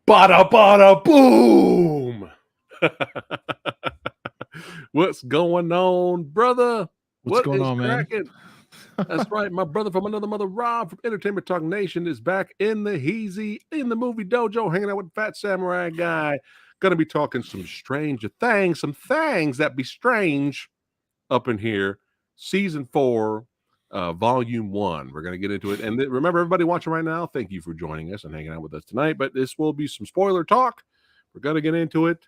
Bada bada boom. What's going on, brother? What's going on, cracking? That's right. My brother from another mother, Rob from Entertainment Talk Nation, is back in the Heezy, in the movie dojo, hanging out with PhatSamuraiGuy. Gonna be talking some stranger things, some things that be strange up in here. Season 4, Volume 1. We're gonna get into it. And remember, everybody watching right now, thank you for joining us and hanging out with us tonight. But this will be some spoiler talk. We're gonna get into it.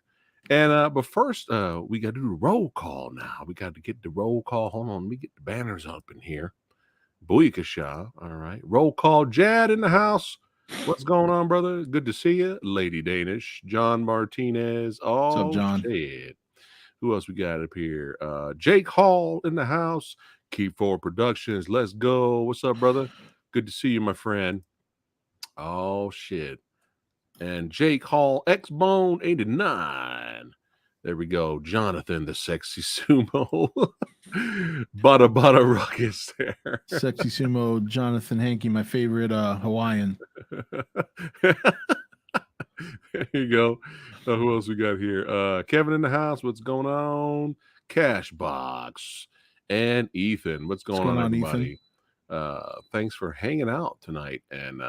And but first, we got to do the roll call now. We got to get the roll call. Hold on, let me get the banners up in here. Booyakasha. All right. Roll call. Jad in the house. What's going on, brother? Good to see you. Lady Danish. John Martinez. Oh, What's up, John? Shit. Who else we got up here? Jake Hall in the house. Keep Forward Productions. Let's go. What's up, brother? Good to see you, my friend. Oh, shit. And Jake Hall, X-Bone 89. There we go. Jonathan, the sexy sumo. Bada Ruckus there. Sexy sumo, Jonathan Hankey, my favorite Hawaiian. There you go. Who else we got here? Kevin in the house. What's going on? Cashbox. And Ethan. What's going on, everybody? Ethan? Thanks for hanging out tonight and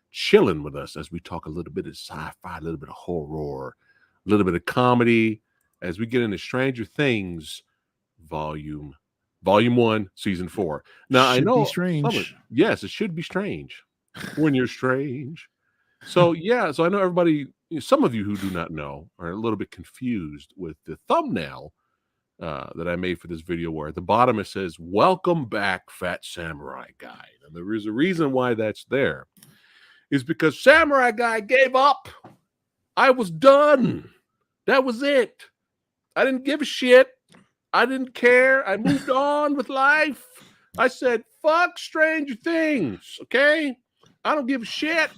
chilling with us as we talk a little bit of sci-fi, a little bit of horror, a little bit of comedy as we get into Stranger Things Volume 1, Season 4. Now, I know, strange. Yes, it should be strange when you're strange. So, yeah, so I know everybody, some of you who do not know are a little bit confused with the thumbnail that I made for this video, where at the bottom it says, "Welcome back, PhatSamuraiGuy." And there is a reason why that's there. Is because Samurai Guy gave up. I was done. That was it. I didn't give a shit. I didn't care. I moved on with life. I said, fuck Stranger Things, okay? I don't give a shit.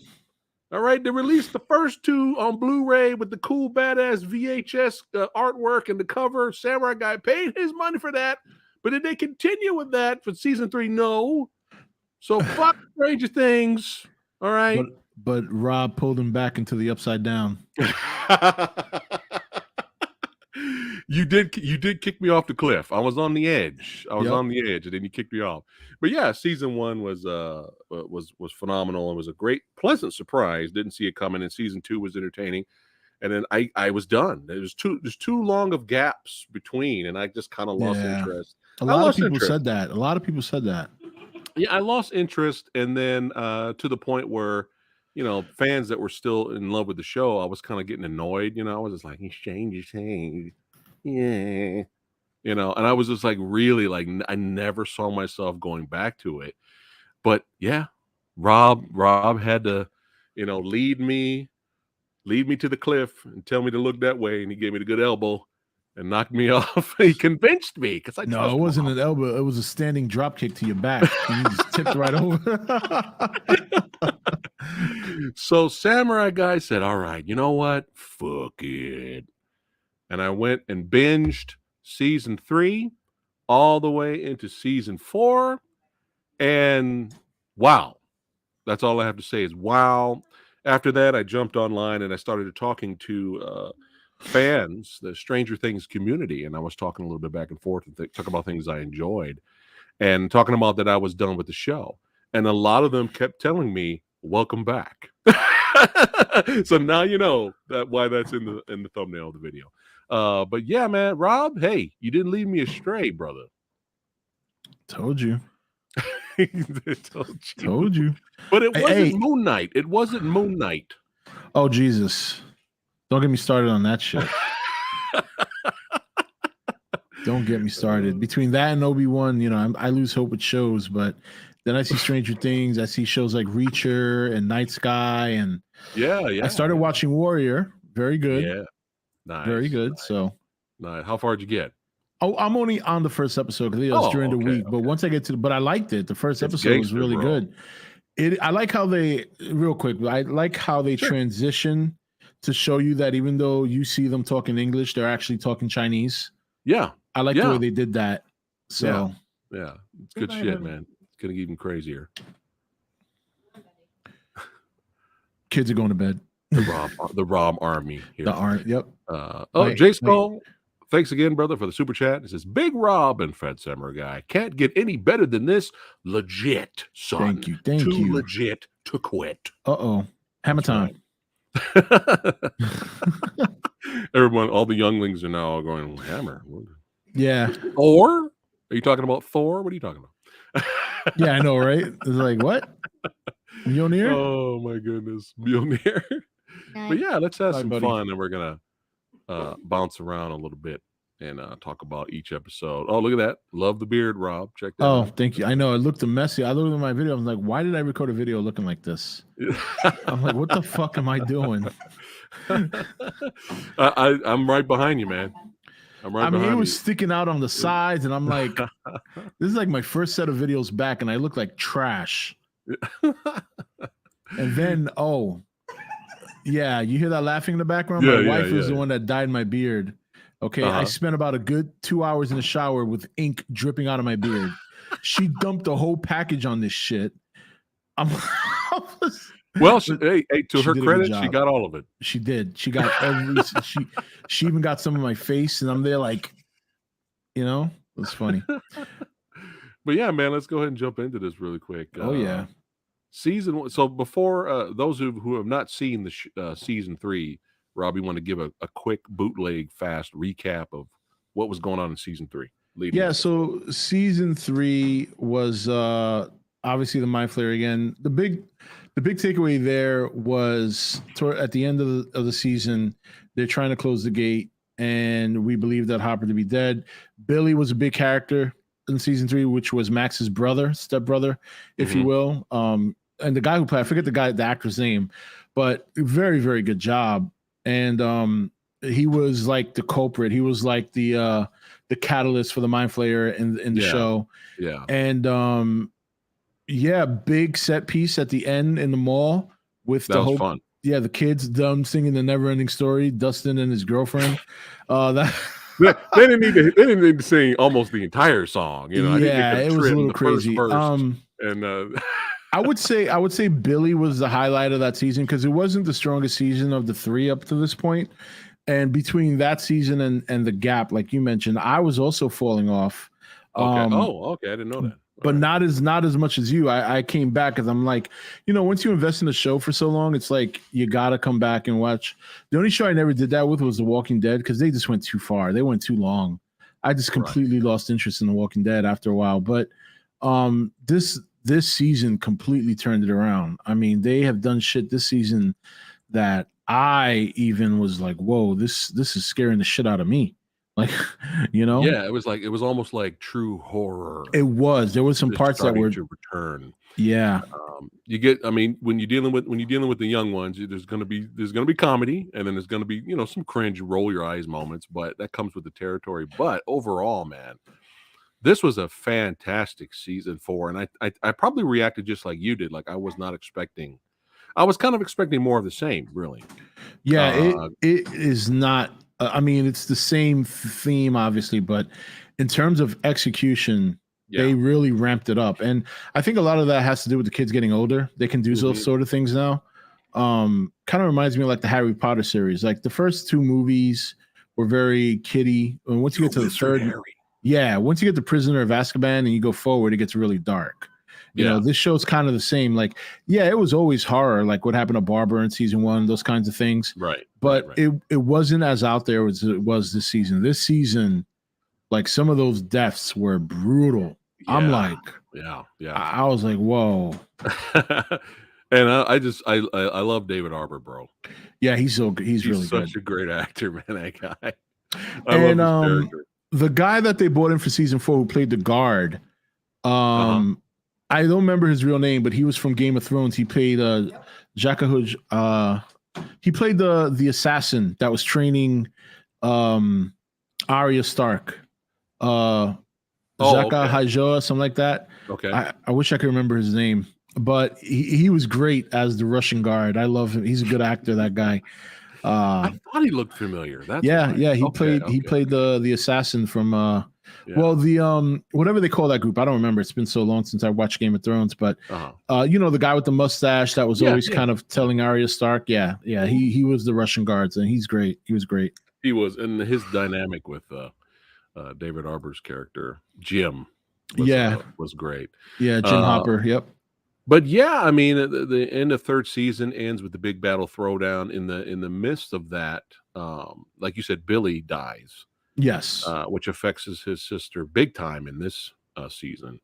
All right, they released the first 2 on Blu-ray with the cool, badass VHS artwork and the cover. Samurai Guy paid his money for that. But did they continue with that for Season 3? No. So fuck Stranger Things. All right. But Rob pulled him back into the upside down. You did kick me off the cliff. I was on the edge. On the edge, and then you kicked me off. But yeah, Season 1 was phenomenal and was a great, pleasant surprise. Didn't see it coming. And Season 2 was entertaining. And then I was done. There's too long of gaps between, and I just kind of lost interest. A lot of people said that. Yeah, I lost interest, and then to the point where, fans that were still in love with the show, I was kind of getting annoyed. I was just like, Stranger Things, yeah, and I was just like, really, like, I never saw myself going back to it. But yeah, Rob had to, lead me to the cliff and tell me to look that way, and he gave me the good elbow and knocked me off. He convinced me because I no, it wasn't an elbow. It was a standing drop kick to your back. You just tipped right over. So Samurai Guy said, "All right, you know what? Fuck it." And I went and binged Season 3 all the way into Season 4. And wow, that's all I have to say is wow. After that, I jumped online and I started talking to fans, the Stranger Things community, and I was talking a little bit back and forth and talking about things I enjoyed and talking about that I was done with the show. And a lot of them kept telling me, "Welcome back." So now you know why that's in the thumbnail of the video. But yeah, man, Rob, hey, you didn't lead me astray, brother. Told you. Told you. But it wasn't Moon Knight. It wasn't Moon Knight. Oh, Jesus. Don't get me started on that shit. Don't get me started. Between that and Obi-Wan, I lose hope with shows, but then I see Stranger Things. I see shows like Reacher and Night Sky, and I started watching Warrior. Very good. Yeah. Nice. Very good. Nice. So nice. How far did you get? Oh, I'm only on the first episode because it was during the week. But once I get to but I liked it. The first episode was really good. I like how they transition to show you that even though you see them talking English, they're actually talking Chinese. Yeah. I like the way they did that. So yeah. It's good shit, man. It's gonna get even crazier. Kids are going to bed. the Rom army here. The arm. Yep. Jay Skull, thanks again, brother, for the super chat. It says, Big Rob and PhatSamuraiGuy can't get any better than this. Legit, son. Thank you. Too legit to quit. Hammer time. Everyone, all the younglings are now going, Hammer. Yeah. Thor? Are you talking about Thor? What are you talking about? Yeah, I know, right? It's like, what? Mjolnir? Oh, my goodness. Mjolnir. But yeah, let's have some fun, and we're going to bounce around a little bit and talk about each episode. Oh, look at that. Love the beard, Rob. Check that out. Thank you. I know, it looked messy. I looked at my video. I was like, why did I record a video looking like this? I'm like, what the fuck am I doing? I'm right behind you, man. I mean, it was sticking out on the sides, and I'm like, this is like my first set of videos back, and I look like trash. And then, yeah, you hear that laughing in the background? My wife was the one that dyed my beard. Okay, I spent about a good 2 hours in the shower with ink dripping out of my beard. She dumped the whole package on this shit. Well, to her credit, she got all of it. She did. She got she even got some of my face, and I'm there like, it was funny. But yeah, man, let's go ahead and jump into this really quick. Yeah. Season 1. So before those who have not seen the season 3, Rob, you want to give a quick bootleg fast recap of what was going on in season 3? So season 3 was obviously the Mind Flayer again. The big takeaway there was at the end of the season, they're trying to close the gate, and we believe that Hopper to be dead. Billy was a big character in season 3, which was Max's stepbrother, if you will. And the guy who played, I forget the actor's name, but very, very good job. And he was like the culprit. He was like the catalyst for the Mind Flayer in the show. Yeah. And big set piece at the end in the mall with that was fun. Yeah, the kids singing the Never-Ending Story, Dustin and his girlfriend. They didn't need to sing almost the entire song. It was a little crazy. I would say Billy was the highlight of that season because it wasn't the strongest season of the 3 up to this point. And between that season and the gap, like you mentioned, I was also falling off. Okay. I didn't know that. But not as much as you. I came back because I'm like, once you invest in a show for so long, it's like you gotta come back and watch. The only show I never did that with was The Walking Dead because they just went too far. They went too long. I just completely lost interest in The Walking Dead after a while. But this season completely turned it around. I mean, they have done shit this season that I even was like, whoa, this is scaring the shit out of me. Like, Yeah, it was almost like true horror. It was. There was some parts that were to return. Yeah. When you're dealing with the young ones, there's gonna be comedy, and then there's gonna be some cringe, roll your eyes moments, but that comes with the territory. But overall, man, this was a fantastic season 4, and I probably reacted just like you did. Like I was kind of expecting more of the same, really. Yeah, it is not. I mean, it's the same theme, obviously, but in terms of execution, they really ramped it up. And I think a lot of that has to do with the kids getting older. They can do those sort of things now. Kind of reminds me of like the Harry Potter series. Like the first 2 movies were very kiddie. And once you get to the third, once you get to Prisoner of Azkaban and you go forward, it gets really dark. This show's kind of the same. Like, it was always horror, like what happened to Barbara in season 1, those kinds of things. Right. But it wasn't as out there as it was this season. This season, like some of those deaths were brutal. Yeah. I'm like, I was like, whoa. And I love David Arbour, bro. Yeah, he's so good. He's really such good. a great actor, man. That guy. I love his character. The guy that they brought in for season 4 who played the guard, I don't remember his real name, but he was from Game of Thrones. He played Jaqqa. He played the assassin that was training Arya Stark. Jaqqa Hajoa, something like that. Okay. I wish I could remember his name, but he was great as the Russian guard. I love him. He's a good actor, that guy. I thought he looked familiar. He played the assassin from Well, the whatever they call that group, I don't remember. It's been so long since I watched Game of Thrones, but the guy with the mustache that was always kind of telling Arya Stark, he was the Russian guards, and he's great. He was great. He was, and his dynamic with David Arbour's character Jim, was great. Yeah, Jim Hopper. Yep. But yeah, I mean, the end of third season ends with the big battle throwdown. In the midst of that, like you said, Billy dies. Yes, which affects his sister big time in this season.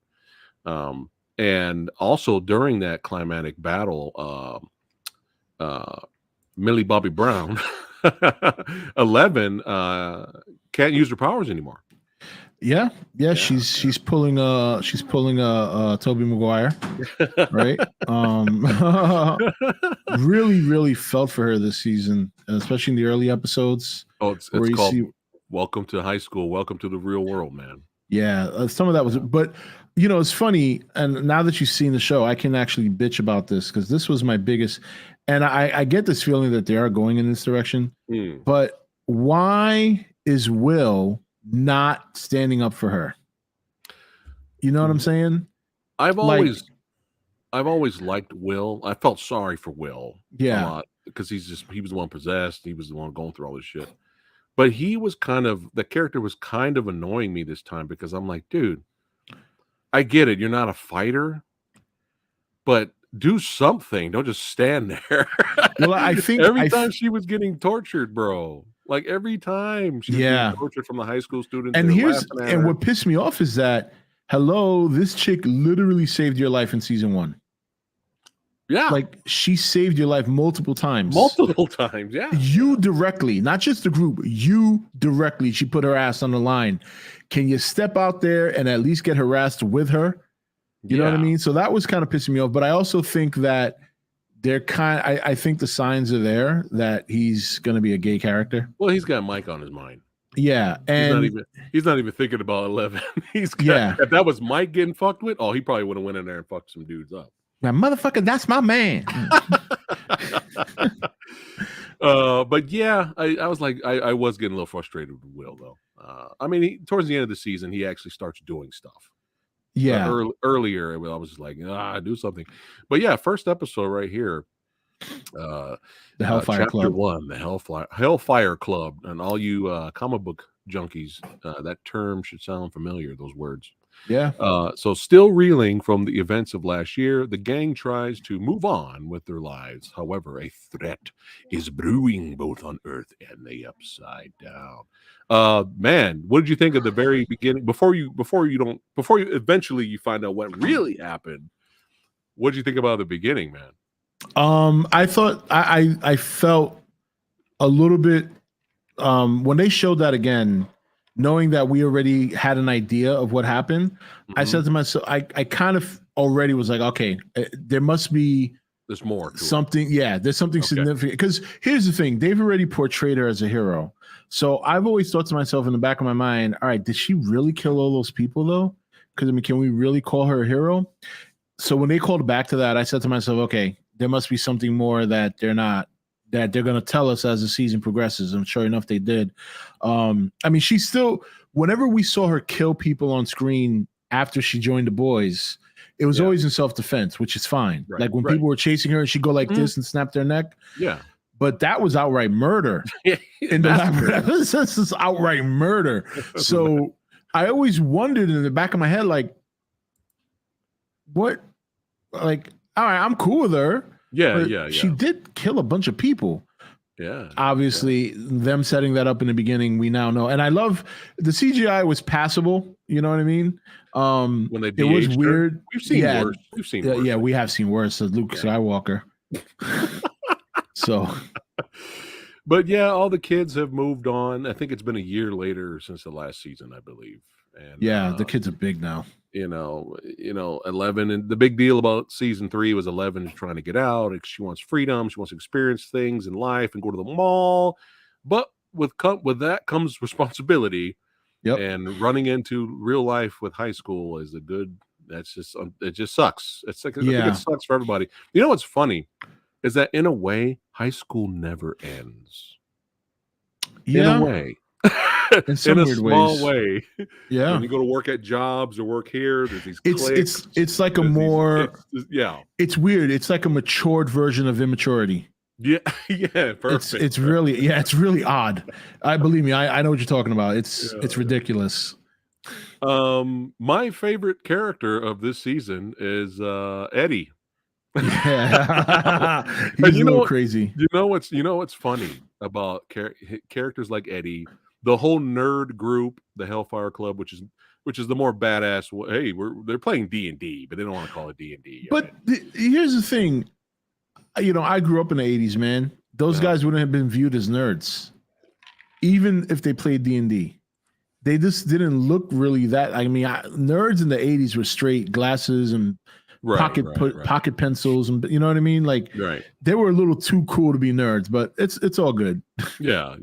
And also during that climatic battle, Millie Bobby Brown, 11, can't use her powers anymore. Yeah. She's pulling Tobey Maguire, right? Really felt for her this season, especially in the early episodes. Oh, it's called Welcome to High School. Welcome to the real world, man. Yeah, some of that was, but it's funny. And now that you've seen the show, I can actually bitch about this because this was my biggest. And I get this feeling that they are going in this direction. But why is Will not standing up for her? You know what I'm saying? I've always liked Will. I felt sorry for Will a lot because he was the one possessed. He was the one going through all this shit. But the character was kind of annoying me this time because I'm like, dude, I get it. You're not a fighter, but do something. Don't just stand there. Well, I think every time she was getting tortured, bro. Like every time she was getting tortured from the high school students. And what pissed me off is that, hello, this chick literally saved your life in season 1. Yeah. Like she saved your life multiple times. Yeah. You directly, not just the group, you directly, she put her ass on the line. Can you step out there and at least get harassed with her? You know what I mean? So that was kind of pissing me off. But I also think that I think the signs are there that he's going to be a gay character. Well, he's got Mike on his mind. Yeah. And he's not even thinking about 11. If that was Mike getting fucked with, he probably would have went in there and fucked some dudes up. Now, motherfucker, that's my man. But yeah, I was like, I was getting a little frustrated with Will, though. I mean, towards the end of the season, he actually starts doing stuff. Yeah. Earlier, I was like, do something. But yeah, first episode right here. The Hellfire Chapter Club. 1, the Hellfire Club. And all you comic book junkies, that term should sound familiar, those words. Yeah. So still reeling from the events of last year, the gang tries to move on with their lives. However, a threat is brewing both on Earth and the Upside Down. Man, what did you think of the very beginning? Before you eventually you find out what really happened, what did you think about the beginning, man? I thought I felt a little bit when they showed that again, knowing that we already had an idea of what happened. I said to myself, I kind of already was like, okay, there must be there's more to something. Yeah, there's something significant. Because here's the thing, they've already portrayed her as a hero. So I've always thought to myself in the back of my mind, all right, did she really kill all those people though? Because I mean, can we really call her a hero? So when they called back to that, I said to myself, okay, there must be something more that they're going to tell us as the season progresses. And sure enough, they did. I mean, she still, whenever we saw her kill people on screen after she joined the boys, it was always in self-defense, which is fine. Right, like when people were chasing her and she'd go like this and snap their neck. Yeah. But that was outright murder. In the lab, this is outright murder. So I always wondered in the back of my head, like, what? Like, all right, I'm cool with her. Yeah. She did kill a bunch of people. Yeah. Obviously, them setting that up in the beginning, we now know. And I love the CGI was passable. You know what I mean? When they it was weird. We've seen worse. We've seen worse. Yeah, we have seen worse. As Luke Skywalker. So, but yeah, all the kids have moved on. I think it's been a year later since the last season, I believe. And yeah, the kids are big now. 11, and the big deal about season 3 was 11 is trying to get out. She wants freedom. She wants to experience things in life and go to the mall. But with that comes responsibility. Yep. And running into real life with high school is it just sucks. I think it sucks for everybody. You know what's funny is that in a way, high school never ends. Yeah. In a way. some a weird small ways. way. Yeah. When you go to work at jobs or work here, there's these cliques. It's like a more yeah. It's weird. It's like a matured version of immaturity. Yeah, yeah, perfect. It's really it's really odd. Believe me, I know what you're talking about. It's ridiculous. My favorite character of this season is Eddie. Yeah, he's a little crazy. You know what's funny about characters like Eddie, the whole nerd group, the Hellfire Club, which is the more badass. Hey, they're playing D&D, but they don't want to call it D&D. But here's the thing, I grew up in the '80s, man. Those guys wouldn't have been viewed as nerds, even if they played D&D. They just didn't look really that. I mean, nerds in the '80s were straight glasses and pocket pencils, and you know what I mean. Like, they were a little too cool to be nerds, but it's all good. Yeah.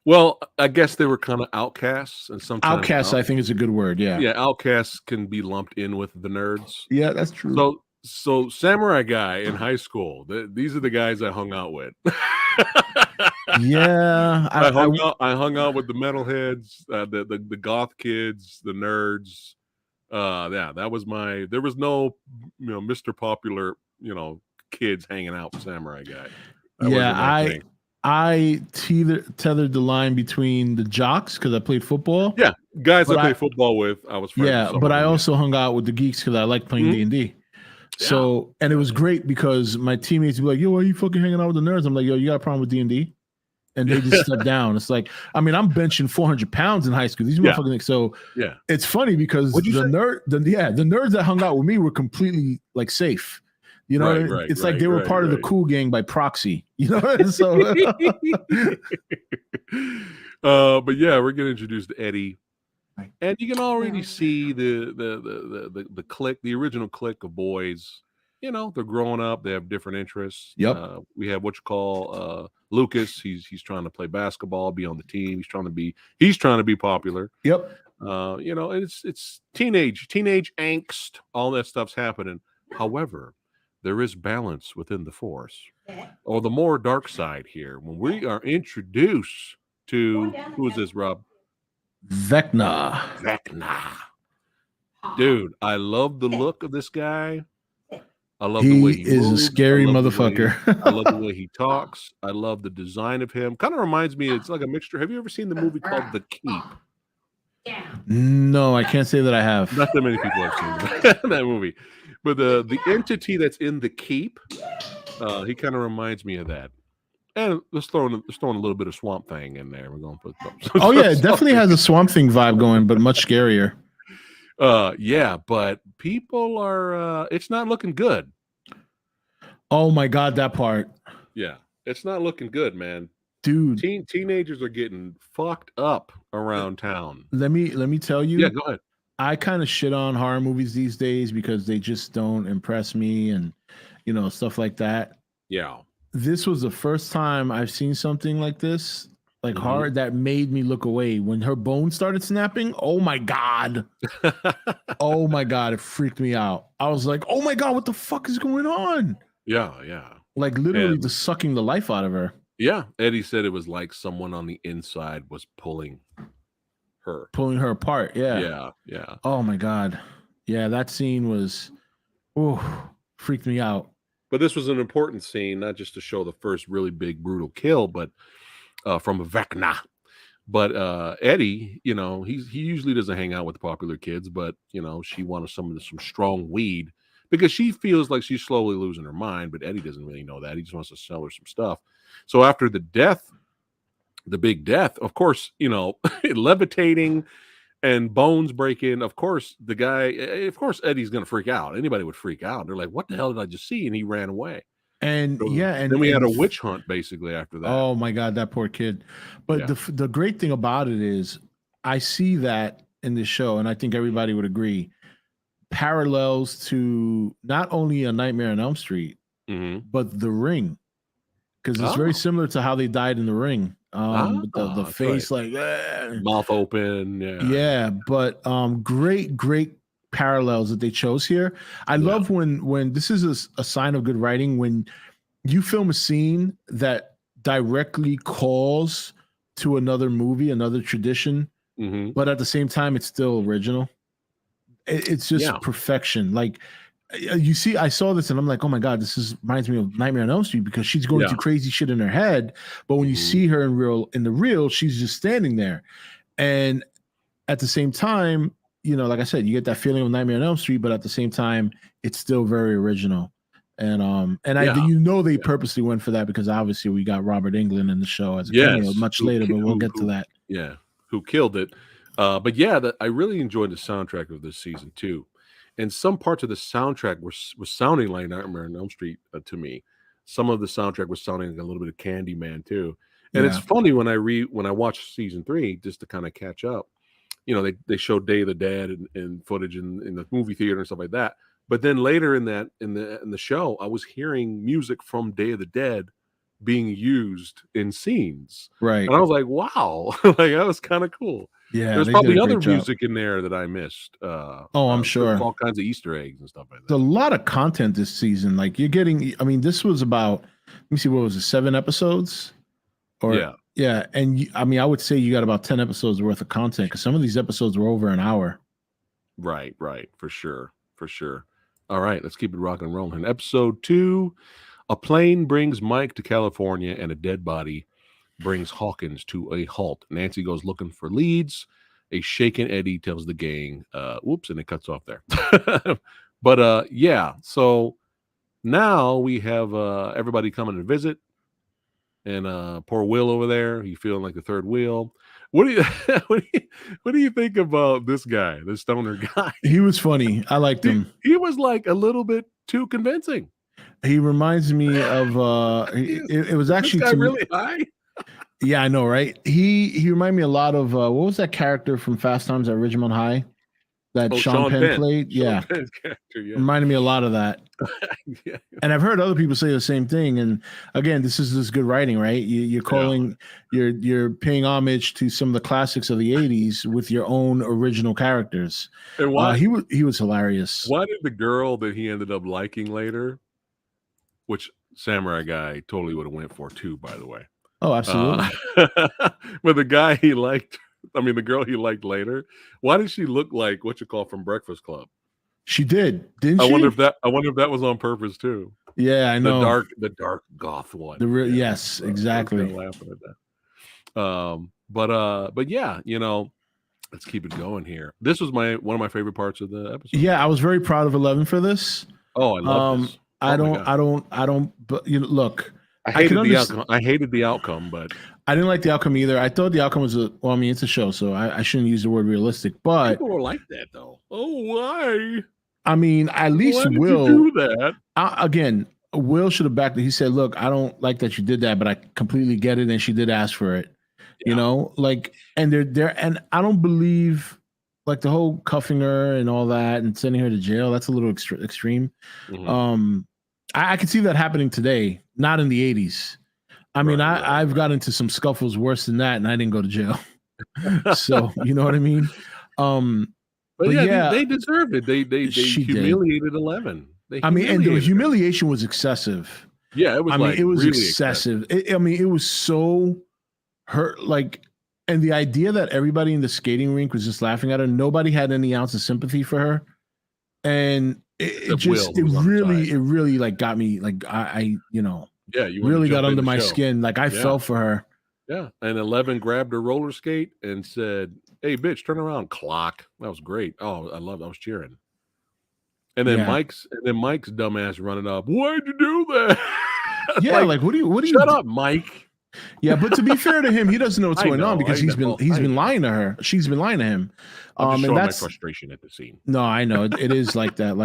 Well, I guess they were kind of outcasts, and sometimes outcasts. I think is a good word. Yeah, outcasts can be lumped in with the nerds. Yeah, that's true. So Samurai Guy in high school, these are the guys I hung out with. Yeah, I hung out with the metalheads, the goth kids, the nerds. That was there was no Mr. Popular kids hanging out with Samurai Guy. I tethered the line between the jocks because I played football. Yeah, guys I played football with, I was friends with. But I also hung out with the geeks because I liked playing D&D. So, and it was great because my teammates would be like, yo, why are you fucking hanging out with the nerds? I'm like, yo, you got a problem with D&D? And they just stepped down. It's like, I mean, I'm benching 400 pounds in high school. These motherfuckers. So it's funny because the nerds that hung out with me were completely like safe. You know, it's like they were part of the cool gang by proxy. You know, so. But yeah, we're getting introduced to Eddie, and you can already see the clique, the original clique of boys. You know, they're growing up. They have different interests. Yep. We have what you call Lucas. He's trying to play basketball, be on the team. He's trying to be popular. Yep. It's teenage angst. All that stuff's happening. However, there is balance within the force, or the more dark side here. When we are introduced to who is this, Rob? Vecna. Dude, I love the look of this guy. I love the way he is moves. A scary motherfucker. I love the way he talks. I love the design of him. Kind of reminds me, it's like a mixture. Have you ever seen the movie called The Keep? No, I can't say that I have. Not that many people have seen that movie. But the entity that's in The Keep, he kind of reminds me of that. And let's throw in a little bit of Swamp Thing in there. We're going to put it definitely has a Swamp Thing vibe going, but much scarier. But people are it's not looking good. Oh my god, that part. Yeah, it's not looking good, man. Dude, teenagers are getting fucked up around town. Let me tell you. Yeah, go ahead. I kind of shit on horror movies these days because they just don't impress me, and stuff like that. Yeah. This was the first time I've seen something like this, like horror, that made me look away. When her bones started snapping, oh my god. Oh my god, it freaked me out. I was like, oh my god, what the fuck is going on? Yeah. Like literally just sucking the life out of her. Yeah. Eddie said it was like someone on the inside was pulling her apart. Yeah. Oh my god. Yeah, that scene was freaked me out. But this was an important scene, not just to show the first really big brutal kill, but from a Vecna. But Eddie, he usually doesn't hang out with the popular kids, but she wanted some strong weed because she feels like she's slowly losing her mind, but Eddie doesn't really know that. He just wants to sell her some stuff. So after the big death, of course, levitating and bones breaking, of course, Eddie's going to freak out. Anybody would freak out. They're like, what the hell did I just see? And he ran away. And then we had a witch hunt basically after that. Oh my god, that poor kid. But the great thing about it is I see that in this show, and I think everybody would agree, parallels to not only A Nightmare on Elm Street, but The Ring, because it's very similar to how they died in The Ring. The face like mouth open, but great parallels that they chose here. I love when this is a sign of good writing, when you film a scene that directly calls to another movie, another tradition, but at the same time, it's still original. It's just perfection. Like, you see, I saw this and I'm like, oh my God, reminds me of Nightmare on Elm Street, because she's going through crazy shit in her head. But when you see her in the real, she's just standing there. And at the same time, you know, like I said, you get that feeling of Nightmare on Elm Street, but at the same time, it's still very original. And they purposely went for that, because obviously we got Robert Englund in the show as a cameo much later, but we'll get to that. Yeah, who killed it. But yeah, I really enjoyed the soundtrack of this season too. And some parts of the soundtrack was sounding like Nightmare on Elm Street to me. Some of the soundtrack was sounding like a little bit of Candyman too. And it's funny when I watched season 3, just to kind of catch up. You know, they showed Day of the Dead and footage in the movie theater and stuff like that. But then later in the show, I was hearing music from Day of the Dead being used in scenes. Right. And I was like, wow, like that was kind of cool. Yeah, there's probably other music in there that I missed. I'm sure. All kinds of Easter eggs and stuff like that. There's a lot of content this season. Like, you're getting, I mean, this was about, let me see, what was it, 7 episodes? Yeah. And I would say you got about 10 episodes worth of content, because some of these episodes were over an hour. Right. For sure. All right, let's keep it rock and rolling. Episode 2, a plane brings Mike to California and a dead body brings Hawkins to a halt. Nancy goes looking for leads. A shaken Eddie tells the gang, whoops, and it cuts off there. But so now we have everybody coming to visit. And poor Will over there, he feeling like the third wheel. What do you think about this guy, this stoner guy? He was funny. I liked him. He was like a little bit too convincing. He reminds me of it was actually this guy really high. Yeah, I know, right? He reminded me a lot of what was that character from Fast Times at Ridgemont High that Sean Penn played? Sean Penn's character, reminded me a lot of that. And I've heard other people say the same thing. And again, this is good writing, right? You're calling, you're paying homage to some of the classics of the '80s with your own original characters. And why he was hilarious. Why did the girl that he ended up liking later, which Samurai Guy totally would have went for too, by the way. Oh, absolutely. But the guy he liked, the girl he liked later, why did she look like what you call from Breakfast Club? She didn't she? I wonder if that was on purpose too. Yeah, I know. The dark goth one. Yes, exactly. I was laughing at that. But yeah, let's keep it going here. This was one of my favorite parts of the episode. Yeah, I was very proud of 11 for this. Oh, I love this. I don't. But look, I hated the outcome. I hated the outcome, but I didn't like the outcome either. I thought the outcome was it's a show, so I shouldn't use the word realistic. But people were like that though. Oh, why? At least why did Will you do that. Again, Will should have backed it. He said, "Look, I don't like that you did that, but I completely get it." And she did ask for it. Yeah. And they're and I don't believe like the whole cuffing her and all that and sending her to jail. That's a little extreme. Mm-hmm. I could see that happening today, not in the 80s. I've got into some scuffles worse than that, and I didn't go to jail. So you know what I mean? But yeah, they deserved it. They humiliated 11. And the humiliation was excessive. Yeah, it was. It was really excessive. It was so hurt. And the idea that everybody in the skating rink was just laughing at her. Nobody had any ounce of sympathy for her, and it really like got me. Like you really got under my skin. Like I fell for her. Yeah, and 11 grabbed her roller skate and said, "Hey, bitch, turn around, clock." That was great. Oh, I was cheering. And then Mike's dumbass running up. Why'd you do that? Yeah, what do you shut up, Mike? Yeah, but to be fair to him, he doesn't know what's going on because he's been lying to her. She's been lying to him. I'm just showing my frustration at the scene. No, I know it is like that.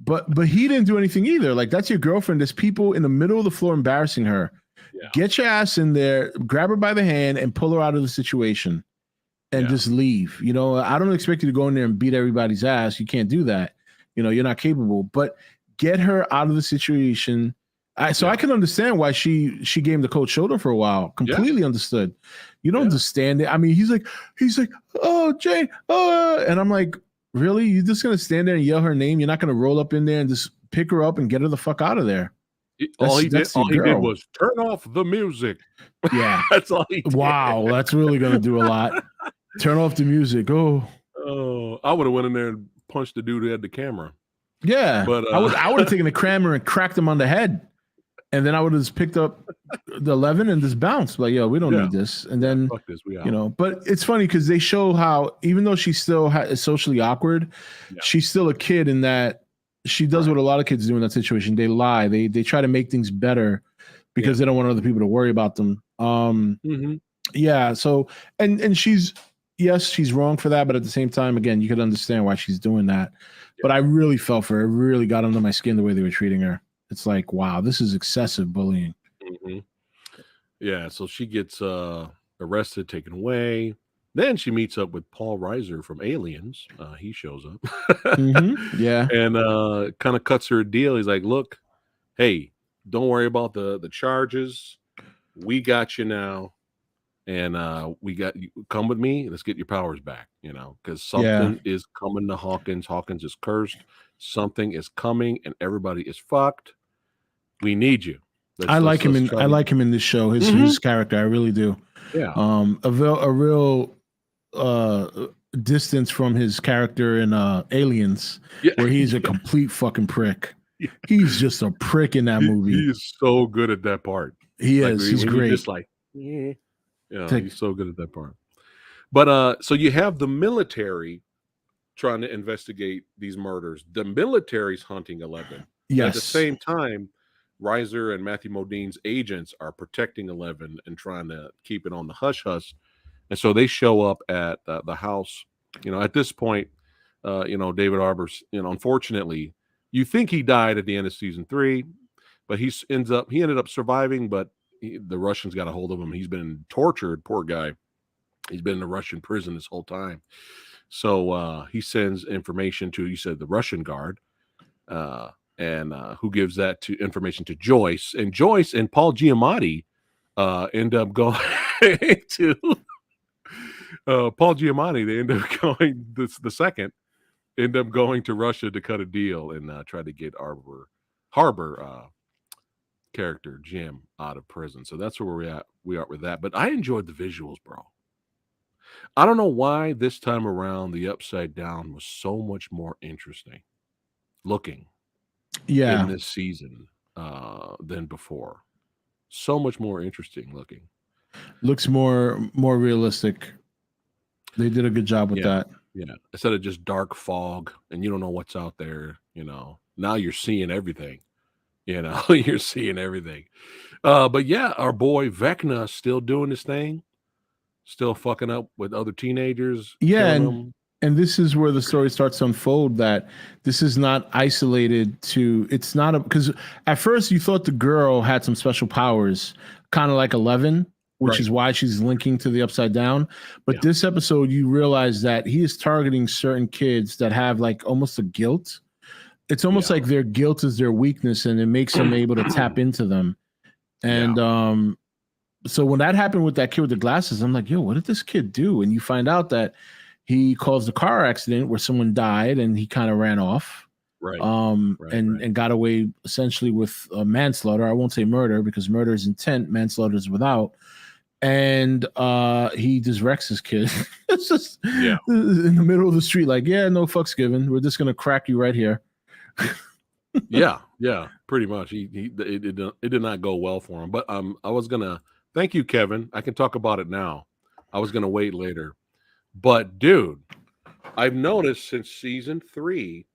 But he didn't do anything either. Like, that's your girlfriend. There's people in the middle of the floor embarrassing her. Yeah. Get your ass in there, grab her by the hand, and pull her out of the situation, and just leave. I don't expect you to go in there and beat everybody's ass. You can't do that. You're not capable. But get her out of the situation. I can understand why she gave him the cold shoulder for a while. Completely understood. You don't understand it. He's like, oh, Jane, and I'm like, really? You're just gonna stand there and yell her name? You're not gonna roll up in there and just pick her up and get her the fuck out of there? All he That's your did girl. was turn off the music. Yeah. That's all he did. Wow, that's really gonna do a lot. Turn off the music. Oh, I would have went in there and punched the dude who had the camera. yeah. But I would have taken the camera and cracked him on the head, and then I would have just picked up the 11 and just bounced. Like, yo, we don't need this. And then fuck this, we out. but it's funny because they show how even though she's still is socially awkward, she's still a kid in that she does what a lot of kids do in that situation. They lie. They try to make things better because they don't want other people to worry about them. Yeah. So and she's she's wrong for that, but at the same time, again, you could understand why she's doing that. But I really felt for her. It really got under my skin the way they were treating her. It's like, wow, this is excessive bullying. Yeah, so she gets arrested, taken away. Then she meets up with Paul Reiser from Aliens. He shows up. Yeah. And kind of cuts her a deal. He's like, look, hey, don't worry about the charges. We got you now. And we got you. Come with me. Let's get your powers back, because something is coming to Hawkins. Hawkins is cursed. Something is coming, and everybody is fucked. We need you. I like him in this show. His character, I really do. Yeah. A real distance from his character in Aliens, where he's a complete fucking prick. He's just a prick in that movie. He is so good at that part. He is. He's great. Just like, he's so good at that part. But so you have the military trying to investigate these murders. The military's hunting 11. Yes. At the same time, Reiser and Matthew Modine's agents are protecting 11 and trying to keep it on the hush hush. And so they show up at the house. At this point, David Arbour, unfortunately, you think he died at the end of season 3, but he ended up surviving, but the Russians got a hold of him. He's been tortured, poor guy. He's been in a Russian prison this whole time. So he sends information to, you said, the Russian guard, and who gives that information to Joyce. And Joyce and Paul Giamatti end up going to Paul Giamatti. They end up going the second, end up going to Russia to cut a deal and try to get Harbor character Jim out of prison. So that's where we are with that. But I enjoyed the visuals, bro. I don't know why this time around the Upside Down was so much more interesting looking in this season than before. So much more interesting looking. Looks more realistic. They did a good job with that. Yeah. Instead of just dark fog and you don't know what's out there, now you're seeing everything. You're seeing everything. But yeah, our boy Vecna still doing his thing. Still fucking up with other teenagers. Yeah, and this is where the story starts to unfold, that this is not isolated to, it's not because at first you thought the girl had some special powers, kind of like 11, which is why she's linking to the Upside Down. But this episode, you realize that he is targeting certain kids that have like almost a guilt. It's almost like their guilt is their weakness, and it makes them able to tap into them. And so when that happened with that kid with the glasses, I'm like, yo, what did this kid do? And you find out that he caused a car accident where someone died and he kind of ran off. And got away essentially with manslaughter. I won't say murder because murder is intent, manslaughter is without. And he just wrecks his kid. It's just in the middle of the street, like, no fucks given. We're just gonna crack you right here. yeah, pretty much. It did not go well for him. But I was gonna thank you, Kevin. I can talk about it now. I was gonna wait later. But dude, I've noticed since season 3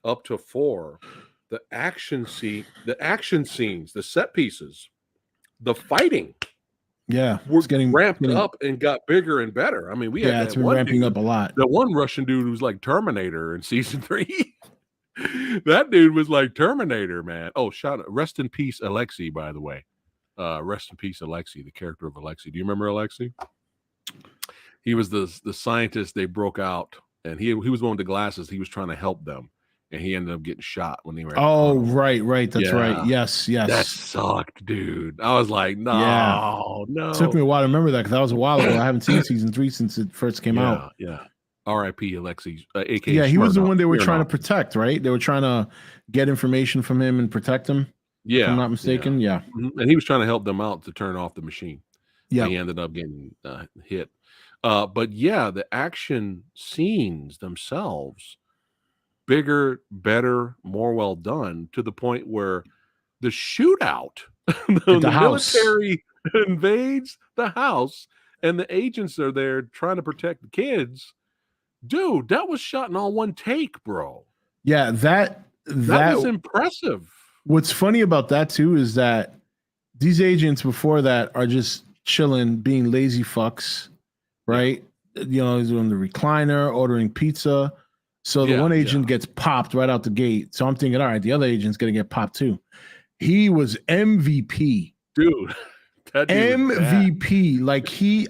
up to 4, the action scenes, the set pieces, the fighting, we're getting ramped up and got bigger and better. I mean, we had it's been ramping up a lot. The one Russian dude who's like Terminator in season 3. That dude was like Terminator, man. Oh, rest in peace, Alexei, by the way. Rest in peace, Alexei, the character of Alexei. Do you remember Alexei? He was the scientist they broke out, and he was one with the glasses. He was trying to help them, and he ended up getting shot when they were. Oh, right. That's right. Yes. That sucked, dude. I was like, no. It took me a while to remember that because that was a while ago. I haven't seen season 3 since it first came out. Yeah. R.I.P. Alexei, aka he was the one they were trying to protect, right? They were trying to get information from him and protect him. if I'm not mistaken. Yeah. And he was trying to help them out to turn off the machine. Yeah. He ended up getting hit. But yeah, the action scenes themselves, bigger, better, more well done, to the point where the shootout, the military invades the house, and the agents are there trying to protect the kids. Dude, that was shot in all one take, bro. Yeah, that was impressive. What's funny about that too is that these agents before that are just chilling, being lazy fucks, right? You know, he's doing the recliner, ordering pizza. So the one agent gets popped right out the gate. So I'm thinking, all right, the other agent's gonna get popped too. He was MVP, dude. MVP. Like he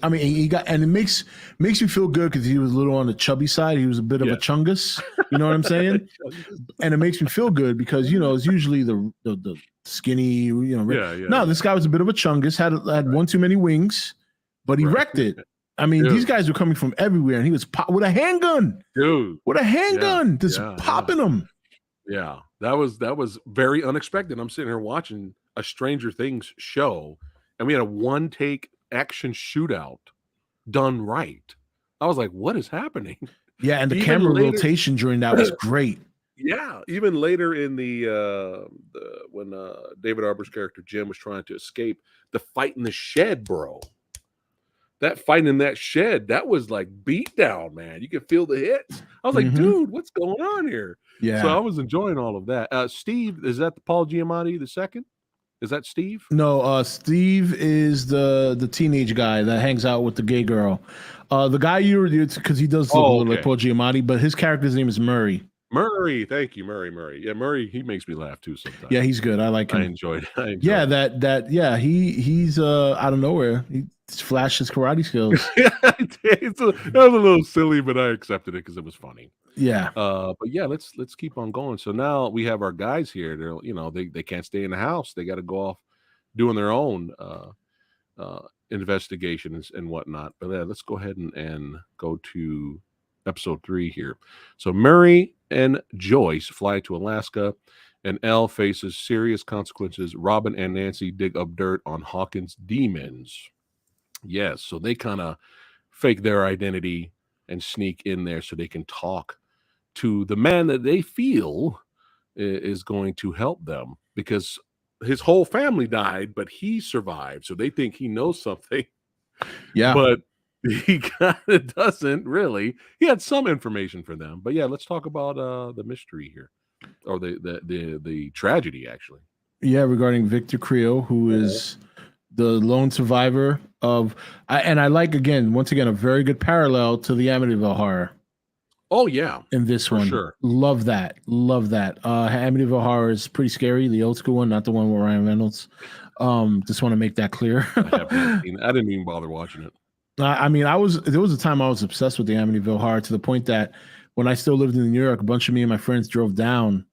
got, and it makes me feel good because he was a little on the chubby side. He was a bit of a chungus. You know what I'm saying? And it makes me feel good because it's usually the skinny. No, this guy was a bit of a chungus. Had one too many wings, but he wrecked it. I mean, these guys were coming from everywhere, and he was with a handgun, dude. With a handgun, just popping them. Yeah, that was very unexpected. I'm sitting here watching a Stranger Things show, and we had a one-take action shootout done right. I was like, what is happening? Yeah, and the camera rotation during that was great. Yeah, even later in when David Arbour's character Jim was trying to escape, the fight in the shed, bro. That fight in that shed, that was like beat down, man. You could feel the hits. I was like, dude, what's going on here? Yeah. So I was enjoying all of that. Steve, is that the Paul Giamatti the second? Is that Steve? No, Steve is the teenage guy that hangs out with the gay girl. The guy because he does look a little like Paul Giamatti, but his character's name is Murray. Murray, thank you, Murray. Yeah, Murray, he makes me laugh too sometimes. Yeah, he's good. I like him. I enjoyed it. He's out of nowhere. He flashes karate skills. That was a little silly, but I accepted it because it was funny. Yeah. But yeah, let's keep on going. So now we have our guys here. They're they can't stay in the house. They got to go off doing their own investigations and whatnot. But yeah, let's go ahead and go to episode 3 here. So Murray and Joyce fly to Alaska, and Elle faces serious consequences. Robin and Nancy dig up dirt on Hawkins' demons. Yes, so they kind of fake their identity and sneak in there so they can talk to the man that they feel is going to help them, because his whole family died, but he survived. So they think he knows something. Yeah. But he kind of doesn't really. He had some information for them. But yeah, let's talk about the mystery here, or the tragedy, actually. Yeah, regarding Victor Creole, who is the lone survivor of, and I like, once again, a very good parallel to the Amityville Horror. Oh yeah, in this one, sure. Love that. Amityville Horror is pretty scary. The old school one, not the one with Ryan Reynolds. Just want to make that clear. I didn't even bother watching it. I mean, there was a time I was obsessed with the Amityville Horror, to the point that when I still lived in New York, a bunch of me and my friends drove down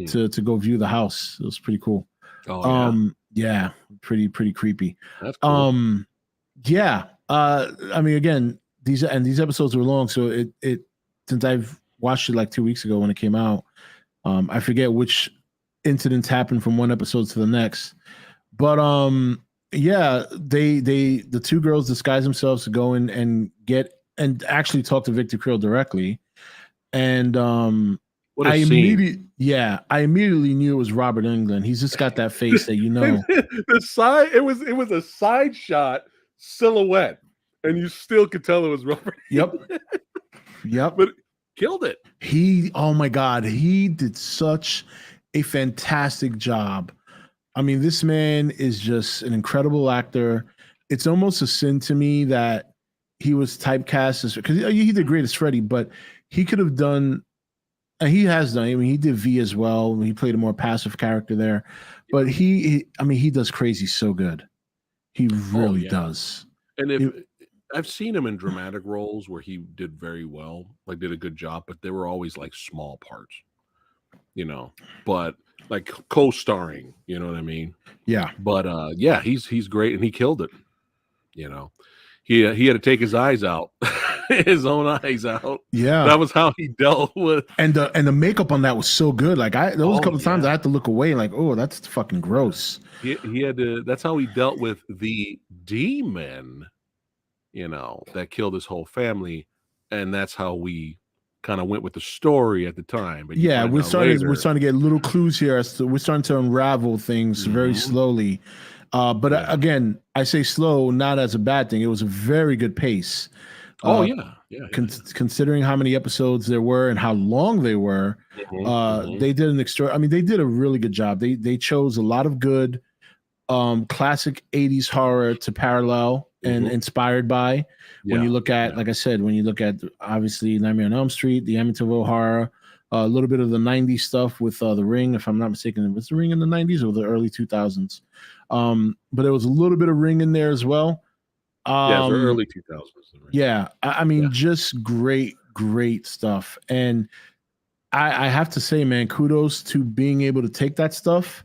to go view the house. It was pretty cool. Oh yeah, pretty creepy. That's cool. Yeah. I mean, again, these episodes were long, so it since I've watched it like 2 weeks ago when it came out, I forget which incidents happened from one episode to the next. But yeah, the two girls disguise themselves to go in and actually talk to Victor Creole directly. And I immediately knew it was Robert Englund. He's just got that face that the side, it was a side shot silhouette, and you still could tell it was Robert. Yep. But killed it. Oh my God, he did such a fantastic job. I mean, this man is just an incredible actor. It's almost a sin to me that he was typecast as, because he did great as Freddy, but he could have done, and he has done. I mean, he did V as well. He played a more passive character there, but he does crazy so good. He really does. And I've seen him in dramatic roles where he did very well, like did a good job, but they were always like small parts, but like co-starring, you know what I mean? Yeah. But he's great, and he killed it. He had to take his eyes out his own eyes out. Yeah, that was how he dealt with. And the makeup on that was so good. Like there was a couple of times I had to look away. Like, oh, that's fucking gross. He had to. That's how he dealt with the demon, that killed his whole family, and that's how we kind of went with the story at the time. But yeah, we're starting to get little clues here as to we're starting to unravel things very slowly. But again, I say slow not as a bad thing. It was a very good pace. Considering how many episodes there were and how long they were, they did they did a really good job. They chose a lot of good classic 80s horror to parallel and inspired by. When you look at, like I said, when you look at obviously Nightmare on Elm Street, the Amityville Horror, a little bit of the 90s stuff with The Ring, if I'm not mistaken. Was The Ring in the 90s or the early 2000s? But there was a little bit of Ring in there as well. Early 2000s. Yeah, I mean, just great stuff. And I have to say, man, kudos to being able to take that stuff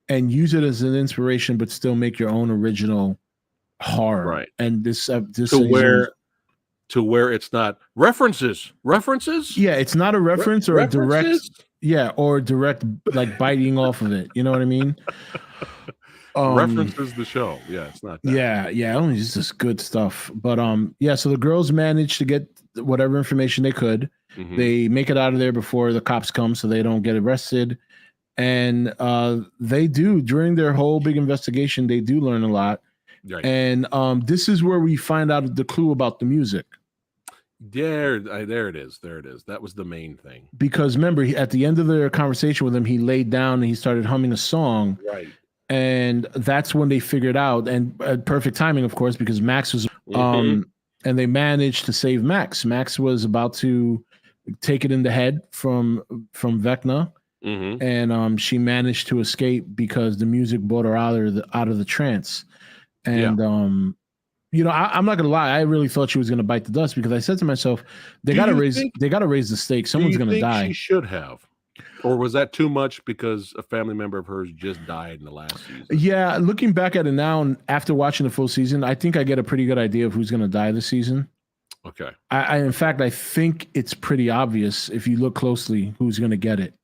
and use it as an inspiration, but still make your own original horror. Right. And this to where it's not references. Yeah, it's not a reference or a direct. Yeah, or direct like biting off of it. You know what I mean? References the show. Yeah, it's not that. Yeah, only just good stuff. But so the girls managed to get whatever information they could. They make it out of there before the cops come so they don't get arrested. And they do, during their whole big investigation, they do learn a lot. Right. And this is where we find out the clue about the music. There it is. That was the main thing. Because remember, at the end of their conversation with him, he laid down and he started humming a song. Right. And that's when they figured out, and perfect timing, of course, because Max was, and they managed to save Max. Max was about to take it in the head from Vecna, and she managed to escape because the music brought her out of the trance. And I'm not gonna lie, I really thought she was gonna bite the dust because I said to myself, they gotta raise the stakes. Someone's gonna die. She should have. Or was that too much because a family member of hers just died in the last season? Yeah, looking back at it now and after watching the full season, I think I get a pretty good idea of who's going to die this season. Okay. In fact, I think it's pretty obvious if you look closely who's going to get it.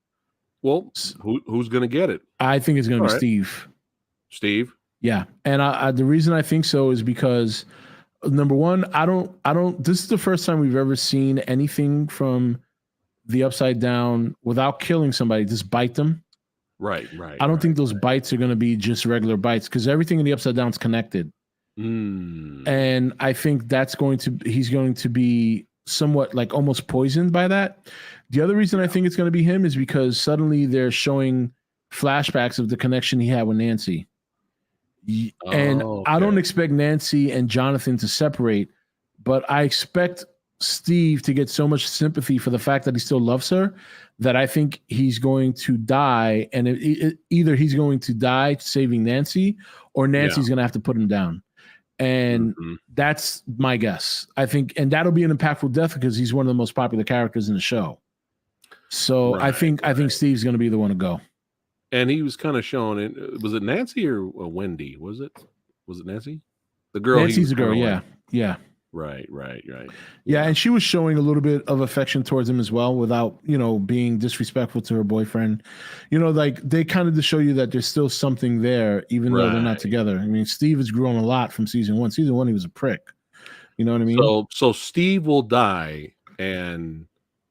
Well, who's going to get it? I think it's going to be Steve. Steve? Yeah, and the reason I think so is because number one, I don't. This is the first time we've ever seen anything from the Upside Down without killing somebody, just bite them. Right. I don't think those bites are going to be just regular bites because everything in the Upside Down is connected. And I think he's going to be somewhat like almost poisoned by that. The other reason I think it's going to be him is because suddenly they're showing flashbacks of the connection he had with Nancy. And I don't expect Nancy and Jonathan to separate, but I expect Steve to get so much sympathy for the fact that he still loves her that I think he's going to die, and either he's going to die saving Nancy or Nancy's going to have to put him down. And that's my guess. I think, and that'll be an impactful death because he's one of the most popular characters in the show. So I think Steve's going to be the one to go. And he was kind of shown it. Was it Nancy or Wendy? Was it Nancy? The girl. Nancy's the girl. Yeah. Right. Yeah, and she was showing a little bit of affection towards him as well without, being disrespectful to her boyfriend. Like they kind of to show you that there's still something there, even though they're not together. I mean, Steve has grown a lot from season one. Season one, he was a prick. You know what I mean? So Steve will die and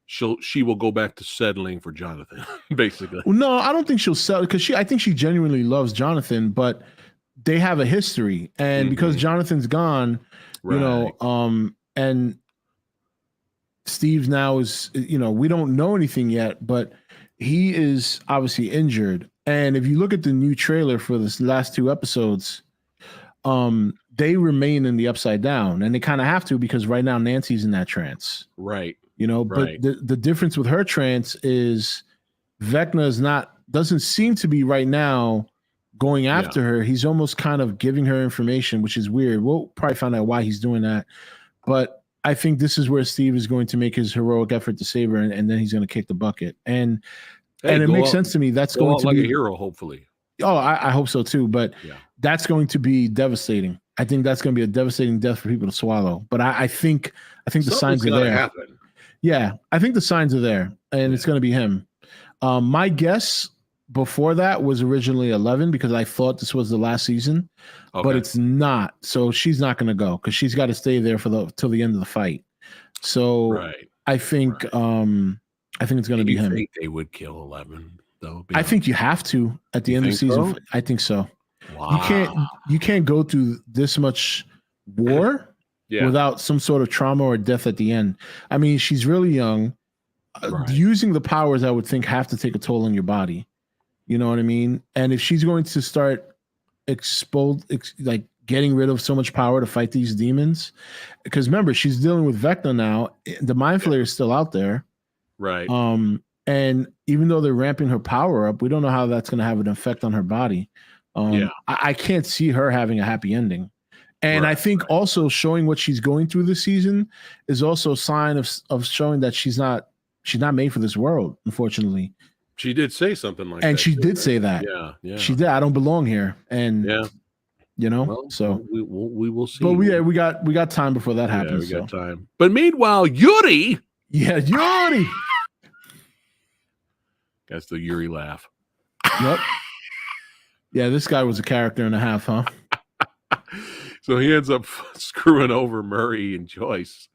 she will go back to settling for Jonathan, basically. Well, no, I don't think she'll settle because I think she genuinely loves Jonathan, but they have a history. And because Jonathan's gone, and Steve now is, we don't know anything yet, but he is obviously injured. And if you look at the new trailer for this last two episodes, they remain in the Upside Down, and they kind of have to because right now Nancy's in that trance. Right. But the difference with her trance is Vecna doesn't seem to be right now going after her. He's almost kind of giving her information, which is weird. We'll probably find out why he's doing that. But I think this is where Steve is going to make his heroic effort to save her, and then he's going to kick the bucket. And it makes sense to me. That's going to be like a hero, hopefully. Oh, I hope so too. But that's going to be devastating. I think that's going to be a devastating death for people to swallow. But I think the signs are there. Happen. Yeah, I think the signs are there, and it's going to be him. My guess before that was originally 11 because I thought this was the last season, but it's not. So she's not going to go because she's got to stay there till the end of the fight. So I think it's going to be him. I think they would kill 11 though. I think you have to at the end of the season. So? I think so. Wow. You can't go through this much war without some sort of trauma or death at the end. I mean, she's really young. Using the powers, I would think, have to take a toll on your body. You know what I mean? And if she's going to start like getting rid of so much power to fight these demons, because remember, she's dealing with Vecna now. The Mind Flayer is still out there. Right. And even though they're ramping her power up, we don't know how that's going to have an effect on her body. I can't see her having a happy ending. And I think also showing what she's going through this season is also a sign of showing that she's not made for this world, unfortunately. She did say something like that. And she did say that. Yeah. She did. I don't belong here. And you know, well, so we will see. But we got time before that happens. Yeah, we got time. But meanwhile, Yuri. Yeah, Yuri. That's the Yuri laugh. Yep. Yeah, this guy was a character and a half, huh? So he ends up screwing over Murray and Joyce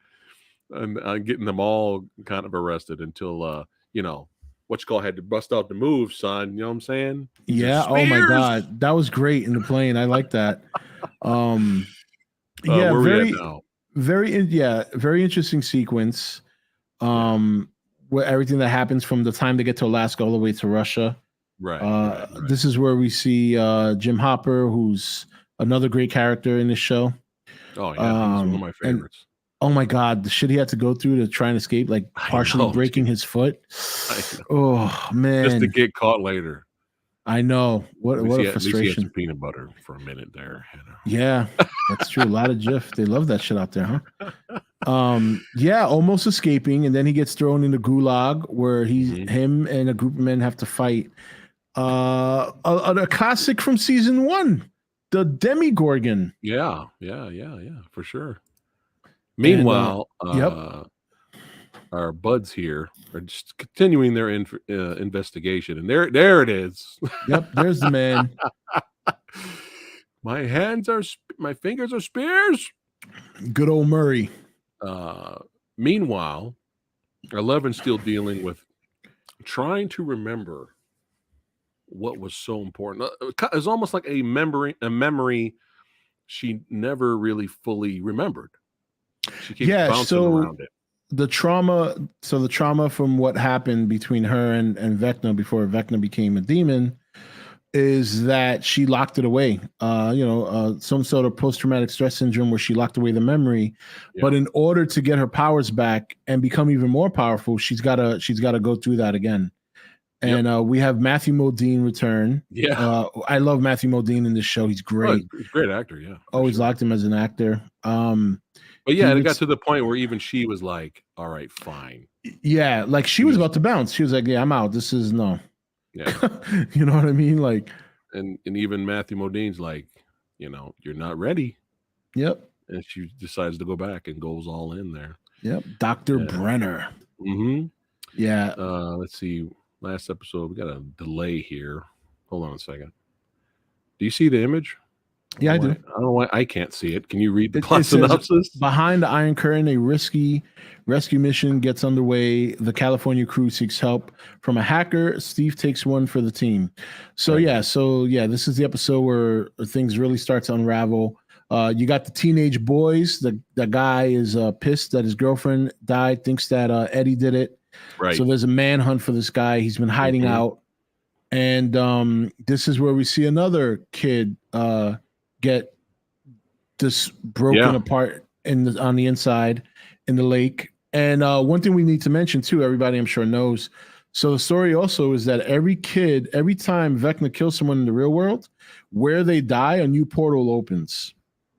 and getting them all kind of arrested until, had to bust out the move, son. You know what I'm saying? Yeah. Oh my God. That was great in the plane. I like that. Very interesting sequence. Where everything that happens from the time they get to Alaska all the way to Russia. Right. This is where we see Jim Hopper, who's another great character in this show. Oh yeah, he's one of my favorites. Oh my God, the shit he had to go through to try and escape, like partially breaking his foot. Oh man, just to get caught later. I know. What a frustration. At least he had some peanut butter for a minute there. Yeah, that's true. A lot of Jif. They love that shit out there, huh? Almost escaping, and then he gets thrown into Gulag, where him and a group of men have to fight. A classic from season 1, the Demigorgon. Yeah, for sure. Meanwhile, our buds here are just continuing their investigation, and there it is. Yep, there's the man. My fingers are spears. Good old Murray. Meanwhile, 11's still dealing with trying to remember what was so important. It's almost like a memory she never really fully remembered. She keeps bouncing around it. The trauma from what happened between her and Vecna before Vecna became a demon is that she locked it away. Some sort of post-traumatic stress syndrome where she locked away the memory. Yeah. But in order to get her powers back and become even more powerful, she's gotta go through that again. And we have Matthew Modine return. Yeah. I love Matthew Modine in this show. He's great. He's a great actor, yeah. Always liked him as an actor. But yeah, it got to the point where even she was like, all right, fine. Yeah, like she was about to bounce. She was like, yeah, I'm out. This is no. Yeah. You know what I mean? Like, and even Matthew Modine's like, you're not ready. Yep. And she decides to go back and goes all in there. Yep. Dr. Brenner. Mm-hmm. Yeah. Let's see. Last episode, we got a delay here. Hold on a second. Do you see the image? Yeah, I do. I don't know why I can't see it. Can you read the plot synopsis? Behind the Iron Curtain, a risky rescue mission gets underway. The California crew seeks help from a hacker. Steve takes one for the team. So this is the episode where things really start to unravel. You got the teenage boys. The guy is pissed that his girlfriend died, thinks that Eddie did it. Right. So there's a manhunt for this guy. He's been hiding out. And this is where we see another kid get this broken apart on the inside in the lake. And one thing we need to mention too, everybody I'm sure knows. So the story also is that every time Vecna kills someone in the real world, where they die, a new portal opens.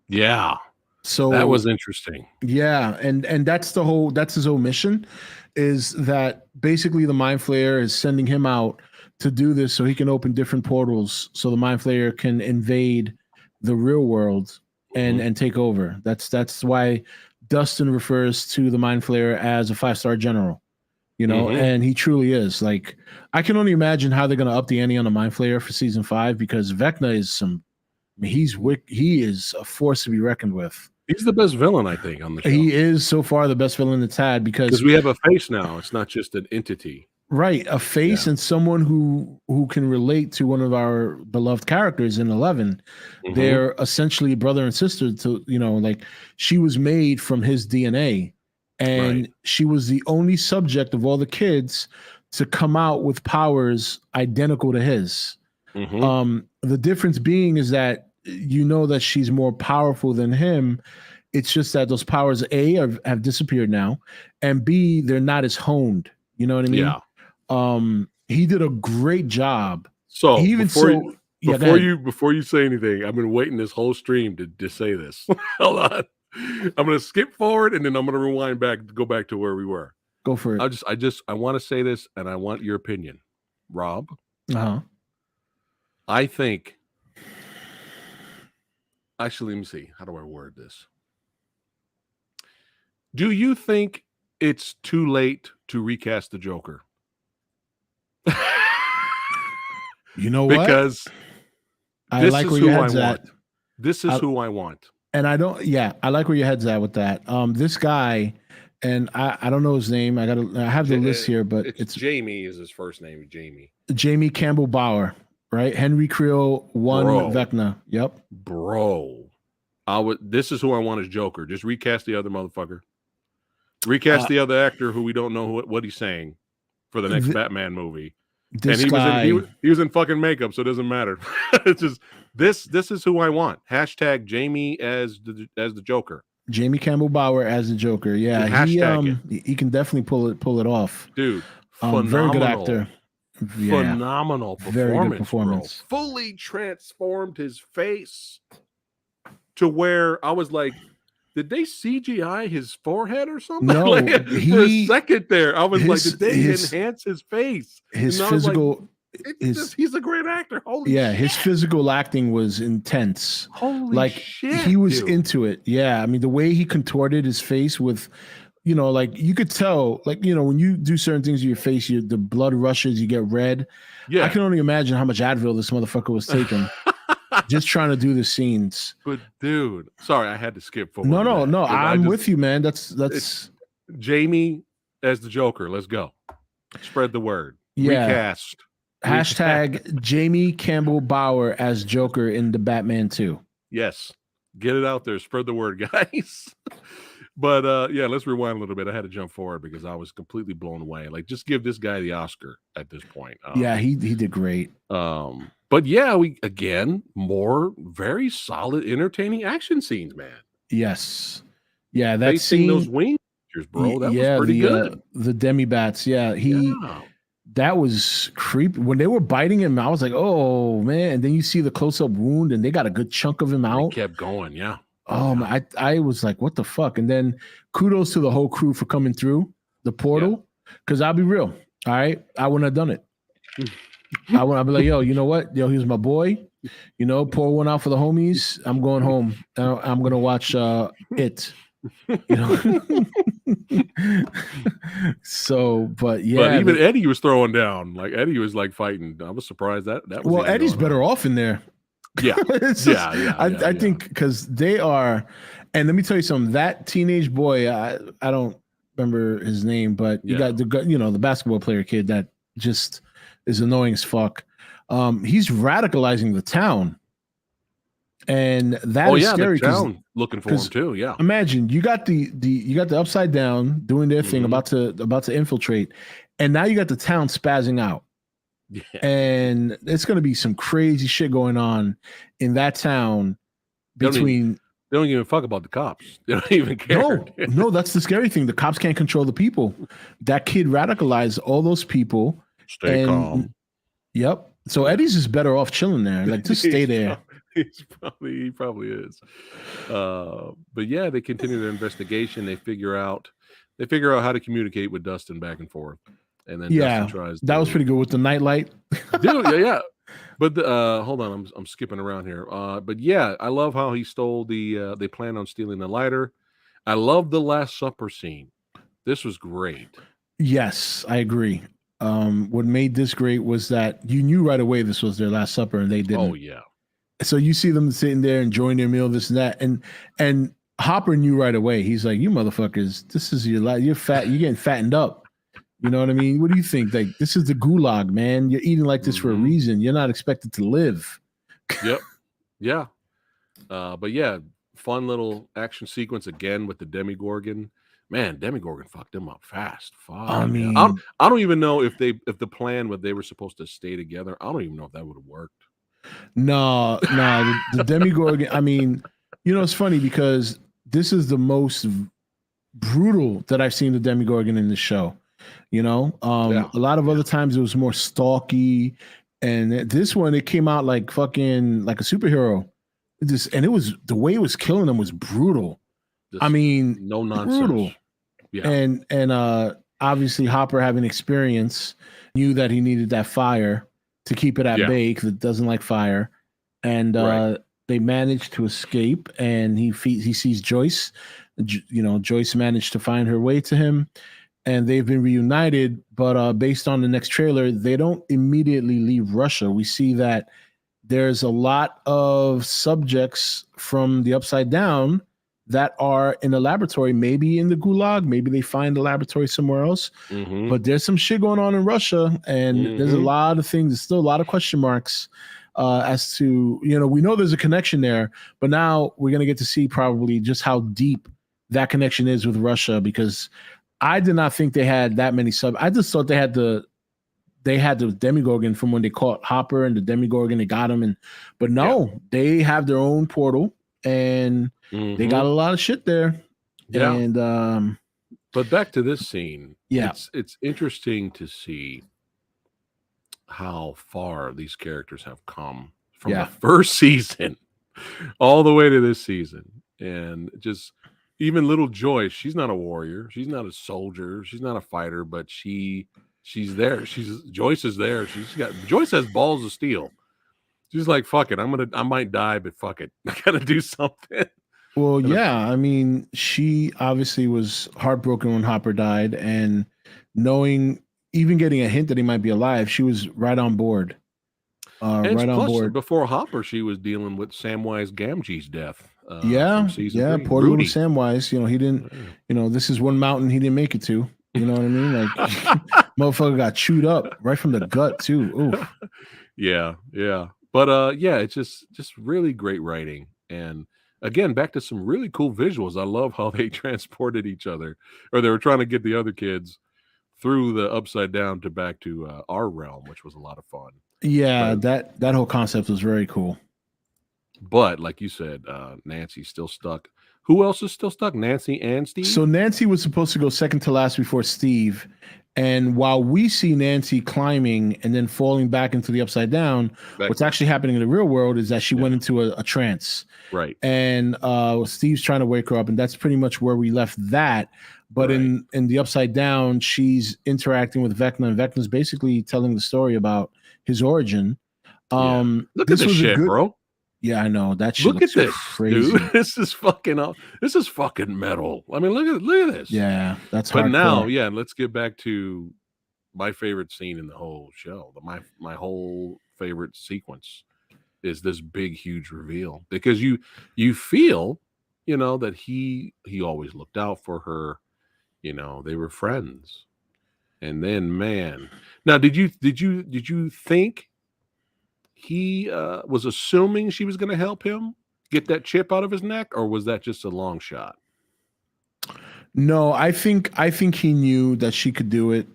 Yeah. So that was interesting. Yeah, and that's his whole mission, is that basically the Mind Flayer is sending him out to do this so he can open different portals so the Mind Flayer can invade the real world and take over. That's why Dustin refers to the Mind Flayer as a 5-star general. You know, and he truly is. Like, I can only imagine how they're going to up the ante on the Mind Flayer for season 5, because Vecna is he is a force to be reckoned with. He's the best villain, I think, on the show. He is so far the best villain it's had, because we have a face now. It's not just an entity. Right, a face and someone who can relate to one of our beloved characters in 11. They're essentially brother and sister to, you know, like, she was made from his DNA, and she was the only subject of all the kids to come out with powers identical to his. The difference being is that, you know, that she's more powerful than him. It's just that those powers, A, have disappeared now, and B, they're not as honed. You know what I mean? Yeah. He did a great job. So before you say anything, I've been waiting this whole stream to say this. Hold on. I'm going to skip forward, and then I'm going to rewind back to go back to where we were. Go for it. I want to say this, and I want your opinion, Rob. I think. Actually, let me see. How do I word this? Do you think it's too late to recast the Joker? You know what? Because I like where your head's at. This is who I want. And I like where your head's at with that. This guy, and I don't know his name. I have the list here, but it's Jamie is his first name. Jamie Campbell Bower, right? Henry Creole won Vecna. Yep. Bro. This is who I want as Joker. Just recast the other motherfucker. Recast the other actor who we don't know what he's saying for the next Batman movie. He was in fucking makeup, so it doesn't matter. It's just this is who I want. Hashtag Jamie as the Joker. Jamie Campbell Bower as the Joker. Yeah, he can definitely pull it off. Dude, very good actor. Phenomenal performance. Very good performance. Bro. Fully transformed his face to where I was like, did they CGI his forehead or something? No, for a second there, I was like, did they enhance his face? His physical. He's a great actor. Holy shit. His physical acting was intense. Holy shit. He was into it. Yeah. I mean, the way he contorted his face with, you know, like, you could tell, like, you know, when you do certain things to your face, the blood rushes, you get red. Yeah. I can only imagine how much Advil this motherfucker was taking. Just trying to do the scenes. But dude, sorry, I had to skip forward. No, I'm with you, man. That's Jamie as the Joker. Let's go. Spread the word. Recast. Hashtag Jamie Campbell Bower as Joker in the Batman 2. Yes. Get it out there. Spread the word, guys. But let's rewind a little bit. I had to jump forward because I was completely blown away. Like, just give this guy the Oscar at this point. He did great. But yeah, we again more very solid, entertaining action scenes, man. Yes. Yeah, that scene, those wing creatures, bro. That was pretty good. The Demi Bats, that was creepy. When they were biting him, I was like, oh man. And then you see the close-up wound, and they got a good chunk of him out. They kept going, yeah. I was like, what the fuck? And then kudos to the whole crew for coming through the portal. Because I'll be real. All right. I wouldn't have done it. I'd be like, yo, you know what? Yo, he's my boy. You know, pour one out for the homies. I'm going home. I'm going to watch It. You know? So, but yeah. But even Eddie was throwing down. Like, Eddie was like fighting. I was surprised that was. Well, Eddie's better off in there. Yeah. I think because they are, and let me tell you something, that teenage boy, I don't remember his name, but you got the basketball player kid that just is annoying as fuck. He's radicalizing the town. And that is scary. The town looking for him too. Yeah. Imagine you got the Upside Down doing their thing, about to infiltrate, and now you got the town spazzing out. Yeah. And it's going to be some crazy shit going on in that town between. They don't even fuck about the cops. They don't even care. No, that's the scary thing. The cops can't control the people. That kid radicalized all those people. Stay calm. Yep. So Eddie's just better off chilling there. Like, just stay there. He probably is. But yeah, they continue their investigation. They figure out how to communicate with Dustin back and forth. And then Dustin tries. That was pretty good with the nightlight. Dude, yeah. But hold on, I'm skipping around here. But yeah, I love how he stole the. They plan on stealing the lighter. I love the Last Supper scene. This was great. Yes, I agree. What made this great was that you knew right away this was their Last Supper, and they didn't. Oh yeah. So you see them sitting there enjoying their meal, this and that, and Hopper knew right away. He's like, "You motherfuckers, this is your life. You're fat. You're getting fattened up. You know what I mean? What do you think? Like, this is the gulag, man. You're eating like this for a reason. You're not expected to live." Yep. Yeah. But yeah, fun little action sequence again with the Demigorgon. Man, Demigorgon fucked them up fast. I mean, I don't even know if the plan was they were supposed to stay together. I don't even know if that would have worked. no, the Demigorgon. I mean, it's funny because this is the most brutal that I've seen the Demigorgon in the show. A lot of other times it was more stalky, and this one it came out like fucking like a superhero. And it was the way it was killing them was brutal. I mean, no nonsense. Brutal. Yeah. And obviously Hopper, having experience, knew that he needed that fire to keep it at bay because it doesn't like fire. And they managed to escape, and he sees Joyce. Joyce managed to find her way to him, and they've been reunited. But based on the next trailer, they don't immediately leave Russia. We see that there's a lot of subjects from the Upside Down that are in a laboratory, maybe in the Gulag, maybe they find the laboratory somewhere else. But there's some shit going on in Russia, and there's a lot of things. There's still a lot of question marks as to, we know there's a connection there, but now we're going to get to see probably just how deep that connection is with Russia, because I did not think they had that many I just thought they had the Demigorgon from when they caught Hopper, and the Demigorgon, they got him. But no, they have their own portal, and they got a lot of shit there. Yeah. And but back to this scene. Yeah. It's interesting to see how far these characters have come from the first season all the way to this season. And just even little Joyce, she's not a warrior, she's not a soldier, she's not a fighter, but she's there. Joyce is there. Joyce has balls of steel. She's like, fuck it, I might die, but fuck it, I gotta do something. Well, yeah, I mean, she obviously was heartbroken when Hopper died, and even getting a hint that he might be alive, she was right on board. On board. Before Hopper, she was dealing with Samwise Gamgee's death. Poor little Samwise. He didn't. This is one mountain he didn't make it to. You know what I mean? Like, motherfucker got chewed up right from the gut too. Ooh. Yeah. But it's just really great writing. And again, back to some really cool visuals. I love how they transported each other, or they were trying to get the other kids through the Upside Down to back to our realm, which was a lot of fun. Yeah, that whole concept was very cool. But like you said, Nancy's still stuck. Who else is still stuck? Nancy and Steve? So Nancy was supposed to go second to last before Steve. And while we see Nancy climbing and then falling back into the Upside Down, what's actually happening in the real world is that she went into a trance. Right. And Steve's trying to wake her up, and that's pretty much where we left that. But in the Upside Down, she's interacting with Vecna, and Vecna's basically telling the story about his origin. Look at this shit, bro. Yeah, I know that shit. Look at this, crazy. Dude. This is fucking metal. I mean, look at this. Yeah, that's. But hardcore. Now, let's get back to my favorite scene in the whole show. My whole favorite sequence is this big, huge reveal, because you feel, that he always looked out for her. They were friends, and then, man, now did you think he was assuming she was going to help him get that chip out of his neck, or was that just a long shot? No, I think he knew that she could do it.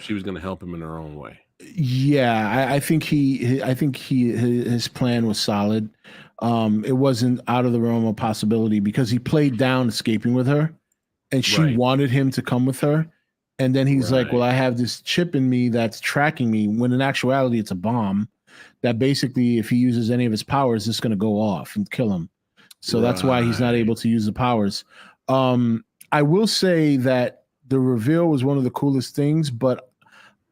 She was going to help him in her own way. Yeah, I think his plan was solid. It wasn't out of the realm of possibility, because he played down escaping with her, and she wanted him to come with her. And then he's like, well, I have this chip in me that's tracking me, when in actuality it's a bomb that basically, if he uses any of his powers, it's going to go off and kill him. So that's why he's not able to use the powers. I will say that the reveal was one of the coolest things, but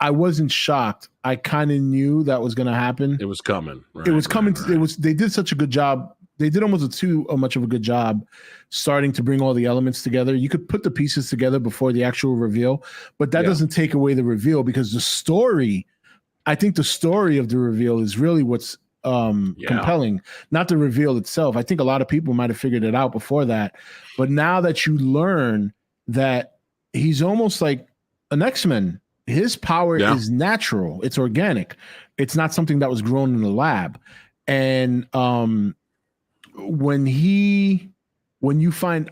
I wasn't shocked. I kind of knew that was going to happen. It was coming. Right, it was coming. Right. It was. They did such a good job. They did almost too much of a good job starting to bring all the elements together. You could put the pieces together before the actual reveal, but that doesn't take away the reveal, because the story, I think the story of the reveal is really what's compelling, not the reveal itself. I think a lot of people might have figured it out before that, but now that you learn that he's almost like an X-Men, his power is natural, it's organic, it's not something that was grown in the lab. And when you find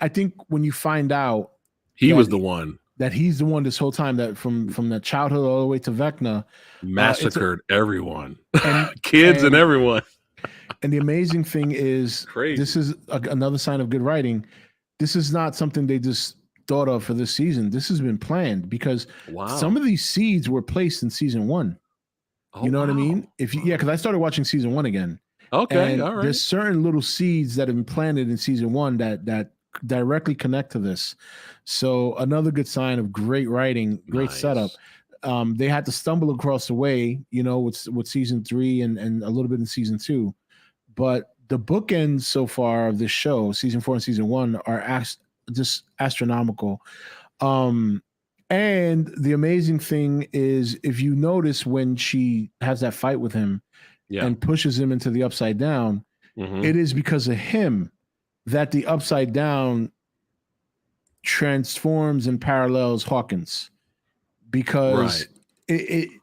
out he was the one, that he's the one this whole time, that from the childhood all the way to Vecna, massacred everyone, and kids and everyone. And the amazing thing is, this is another sign of good writing. This is not something they just thought of for this season. This has been planned, because some of these seeds were placed in season 1. You know what I mean? Because I started watching season 1 again. Okay, and all right. There's certain little seeds that have been planted in season 1 that directly connect to this. So another good sign of great writing, great setup. They had to stumble across the way, with season 3 and a little bit in season 2. But the bookends so far of this show, season 4 and season 1, are just astronomical. And the amazing thing is, if you notice when she has that fight with him and pushes him into the Upside Down, it is because of him that the Upside Down transforms and parallels Hawkins, because it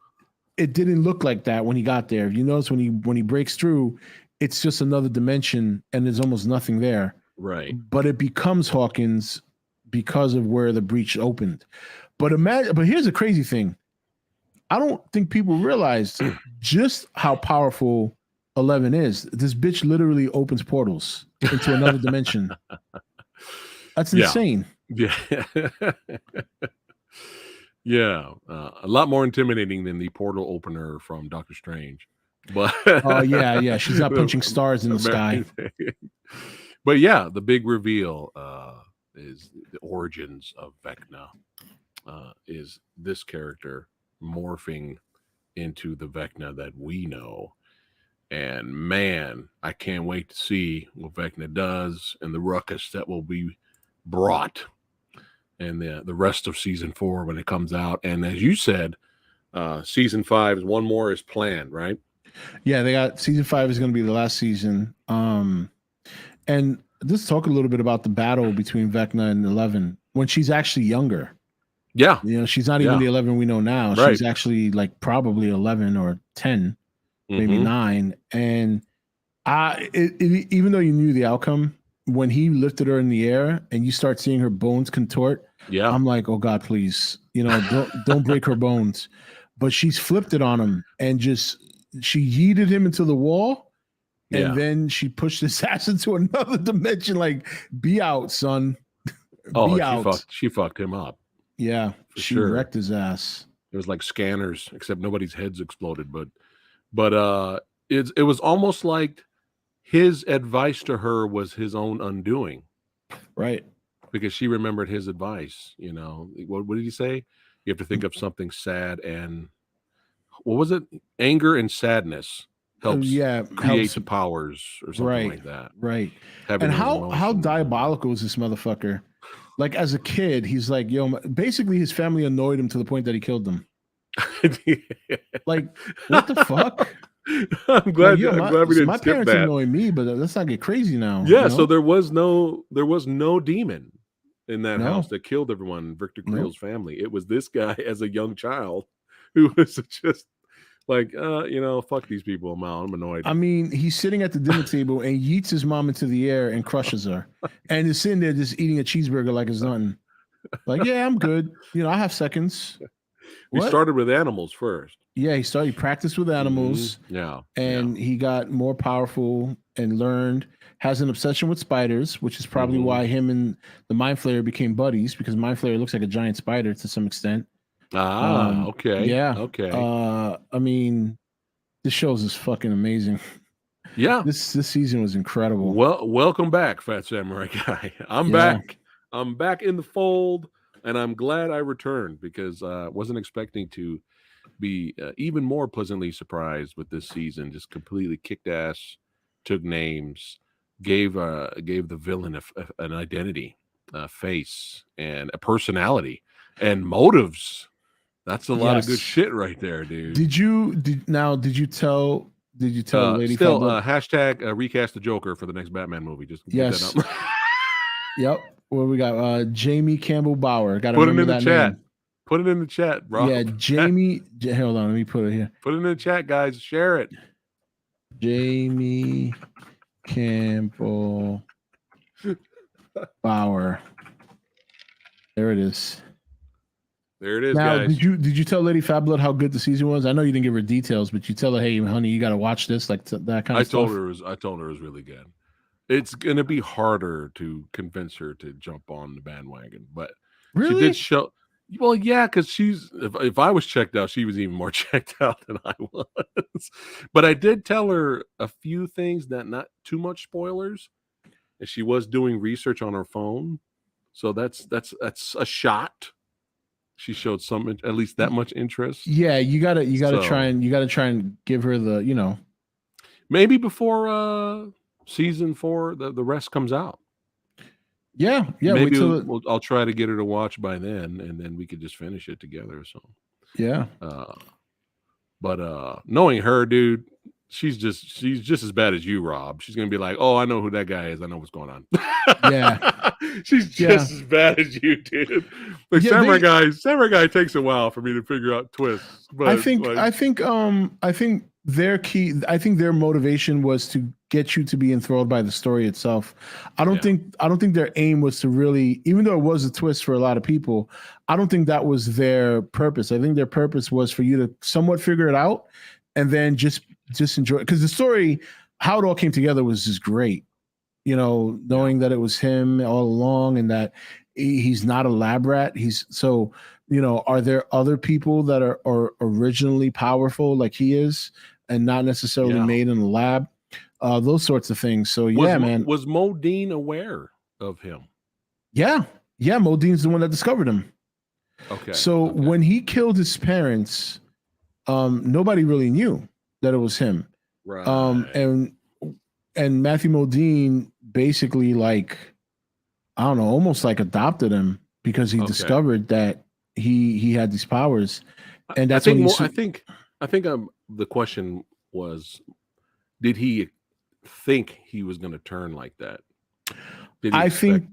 didn't look like that when he got there. You notice when he breaks through, it's just another dimension and there's almost nothing there. Right. But it becomes Hawkins because of where the breach opened. But here's the crazy thing. I don't think people realize just how powerful 11 is. This bitch literally opens portals into another dimension. That's insane. Yeah. Yeah. A lot more intimidating than the portal opener from Doctor Strange. But yeah. She's not punching stars in the sky. But yeah, the big reveal is the origins of Vecna. Is this character morphing into the Vecna that we know. And man, I can't wait to see what Vecna does and the ruckus that will be brought in the rest of season 4 when it comes out. And as you said, season 5 is one more is planned, right? Yeah, they got season 5 is going to be the last season. And let's talk a little bit about the battle between Vecna and 11 when she's actually younger. Yeah. She's not even the 11 we know now. Right. She's actually like probably 11 or 10, maybe 9. And even though you knew the outcome, when he lifted her in the air and you start seeing her bones contort, I'm like, oh God, please, don't break her bones. But she's flipped it on him and she yeeted him into the wall. And then she pushed his ass into another dimension. Like, be out, son. She fucked him up. Yeah, she wrecked his ass. It was like Scanners, except nobody's heads exploded. But it was almost like his advice to her was his own undoing, right? Because she remembered his advice. What did he say? You have to think of something sad and what was it? Anger and sadness helps create the powers or something like that. Right. And how diabolical is this motherfucker? Like, as a kid, he's like, basically his family annoyed him to the point that he killed them. Like, what the fuck? I'm glad, I'm glad we didn't my skip parents that. annoy me, but let's not get crazy now. Yeah, so there was no demon in that house that killed everyone, Victor Creel's family. It was this guy as a young child who was just like, fuck these people. I'm annoyed. I mean, he's sitting at the dinner table and yeets his mom into the air and crushes her. And is sitting there just eating a cheeseburger like it's nothing. Like, yeah, I'm good. I have seconds. He started with animals first. Yeah, he practiced with animals. Yeah. And he got more powerful and learned, has an obsession with spiders, which is probably why him and the Mind Flayer became buddies, because Mind Flayer looks like a giant spider to some extent. Okay. Yeah. Okay. I mean, this show's is fucking amazing. Yeah. This season was incredible. Well, welcome back, Phat Samurai Guy. I'm back. I'm back in the fold. and I'm glad I returned because I wasn't expecting to be even more pleasantly surprised with this season. Just completely kicked ass, took names, gave the villain an identity, a face, and a personality, and motives. That's a lot of good shit right there, dude. Did you tell Lady Still Fablo? hashtag recast the Joker for the next Batman movie. Just get that up. Yep. What we got? Jamie Campbell Bauer. Got to put it remember in the that chat. name. Put it in the chat, bro. Yeah, Jamie. Hold on, let me put it here. Put it in the chat, guys. Share it. Jamie Campbell Bauer. There it is. There it is, now, guys. Did you tell Lady Fablo how good the season was? I know you didn't give her details, but you tell her, hey, honey, you got to watch this, like that kind of stuff. I told her it was really good. It's gonna be harder to convince her to jump on the bandwagon, but really? She did show. Well, yeah, because she's if I was checked out, she was even more checked out than I was. But I did tell her a few things that not too much spoilers, and she was doing research on her phone, so that's a shot. She showed some, at least that much interest. Yeah, you gotta try and give her the maybe before season 4 the rest comes out. Yeah. Maybe I'll try to get her to watch by then, and then we could just finish it together. So yeah. But knowing her, dude, she's just as bad as you, Rob. She's gonna be like, oh, I know who that guy is. I know what's going on. Yeah. She's just as bad as you, dude. Like Samurai Guy takes a while for me to figure out twists. But I think their motivation was to get you to be enthralled by the story itself. I don't think their aim was to really, even though it was a twist for a lot of people, I don't think that was their purpose. I think their purpose was for you to somewhat figure it out and then just enjoy it. Because the story, how it all came together was just great. Knowing that it was him all along and that he's not a lab rat. Are there other people that are originally powerful like he is and not necessarily made in the lab? Those sorts of things. So man. Was Modine aware of him? Yeah. Modine's the one that discovered him. Okay. So when he killed his parents, nobody really knew that it was him. Right. And Matthew Modine basically, like, I don't know, almost like adopted him because he discovered that he had these powers. And that's I think the question was, did he think he was going to turn like that? I think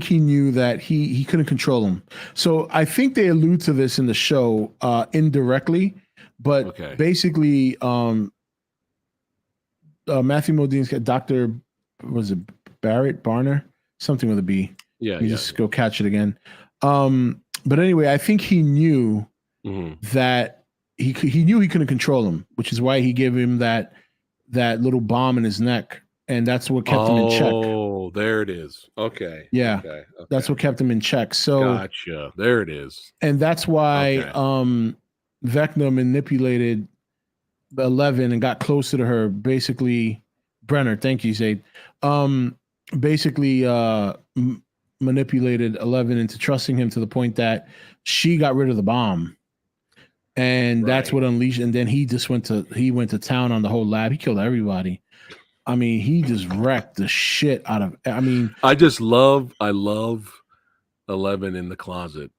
he knew that he couldn't control him. So I think they allude to this in the show indirectly, but basically Matthew Modine's Dr. was it Barner? Something with a B. Yeah. Just go catch it again. But anyway, I think he knew that he knew he couldn't control him, which is why he gave him that little bomb in his neck, and that's what kept him in check. Oh, there it is. Okay. Yeah. Okay. That's what kept him in check. So gotcha. There it is. And that's why Vecna manipulated 11 and got closer to her. Basically, Brenner, thank you, Zaid. Basically manipulated 11 into trusting him to the point that she got rid of the bomb. And that's what unleashed. And then he just went to town on the whole lab. He killed everybody. I mean, he just wrecked the shit out of. I mean, I love 11 in the closet,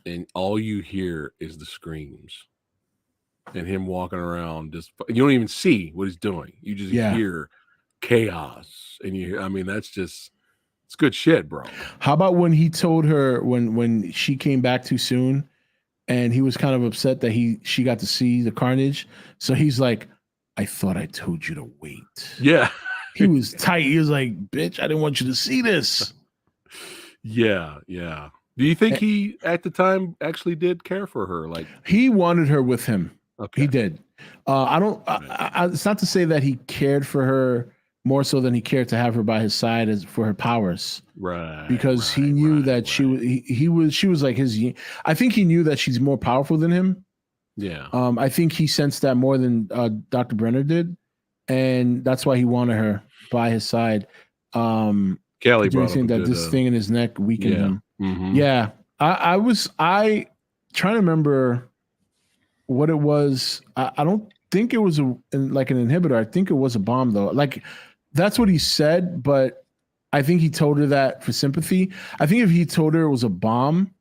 and all you hear is the screams, and him walking around. Just you don't even see what he's doing. You just hear chaos, and you hear. I mean, it's good shit, bro. How about when he told her when she came back too soon? And he was kind of upset that she got to see the carnage. So he's like, I thought I told you to wait. Yeah. He was tight. He was like, bitch, I didn't want you to see this. Yeah. Do you think he, at the time, actually did care for her? Like, he wanted her with him. Okay. He did. It's not to say that he cared for her more so than he cared to have her by his side as for her powers. Right. Because he knew that she was like his. I think he knew that she's more powerful than him. Yeah. I think he sensed that more than Dr. Brenner did, and that's why he wanted her by Callie brought up that this thing in his neck weakened him. Mm-hmm. Yeah. I was trying to remember what it was. I don't think it was like an inhibitor. I think it was a bomb though. Like that's what he said, but I think he told her that for sympathy. I think if he told her it was a bomb,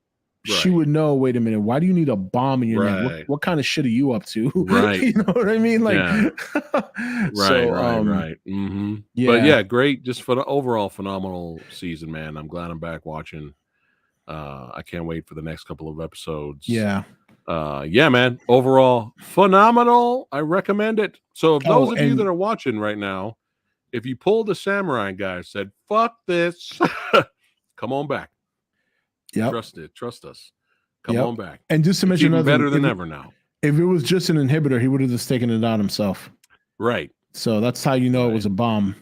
she would know, wait a minute, why do you need a bomb in your neck? What kind of shit are you up to? Right. You know what I mean? Like, right. Mm-hmm. Yeah. But yeah, great. Just for the overall phenomenal season, man. I'm glad I'm back watching. I can't wait for the next couple of episodes. Yeah. Yeah, man. Overall, phenomenal. I recommend it. So if those of you that are watching right now, if you pulled the samurai guy and said, fuck this, come on back. Yeah. Trust us. Come on back. And just to mention another better than ever now. If it was just an inhibitor, he would have just taken it out himself. Right. So that's how you know it was a bomb.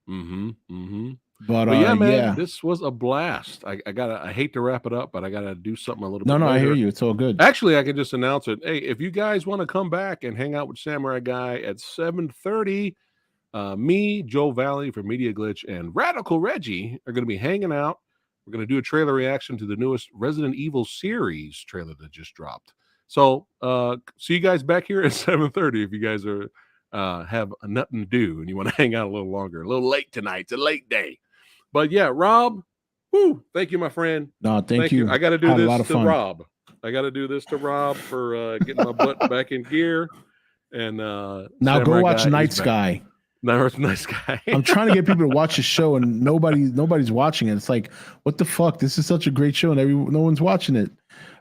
Mm-hmm. Mm-hmm. But yeah, man, this was a blast. I hate to wrap it up, but I gotta do something a little bit. No, I hear you. It's all good. Actually, I can just announce it. Hey, if you guys want to come back and hang out with Samurai Guy at 7:30, me, Joe Valley from Media Glitch, and Radical Reggie are gonna be hanging out. We're gonna do a trailer reaction to the newest Resident Evil series trailer that just dropped. So see you guys back here at 7:30 if you guys are have nothing to do and you want to hang out a little longer. A little late tonight. It's a late day. But yeah, Rob, thank you, my friend. No, thank you. I got to do this to Rob. I got to do this to Rob for getting my butt back in gear. And now go watch Night Sky. Night Sky. I'm trying to get people to watch the show, and nobody's watching it. It's like, what the fuck? This is such a great show, and no one's watching it.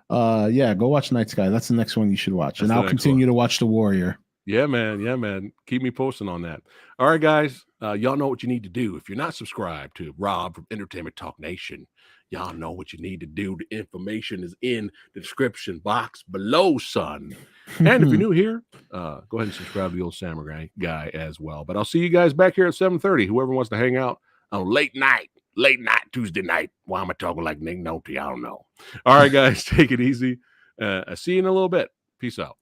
Yeah, go watch Night Sky. That's the next one you should watch, and I'll continue to watch The Warrior. Yeah, man. Keep me posting on that. All right, guys. Y'all know what you need to do. If you're not subscribed to Rob from Entertainment Talk Nation, y'all know what you need to do. The information is in the description box below, son. And if you're new here, go ahead and subscribe to the old Samurai Guy as well. But I'll see you guys back here at 7:30. Whoever wants to hang out on late night Tuesday night. Why am I talking like Nick Nolte? I don't know. All right, guys, take it easy. I'll see you in a little bit. Peace out.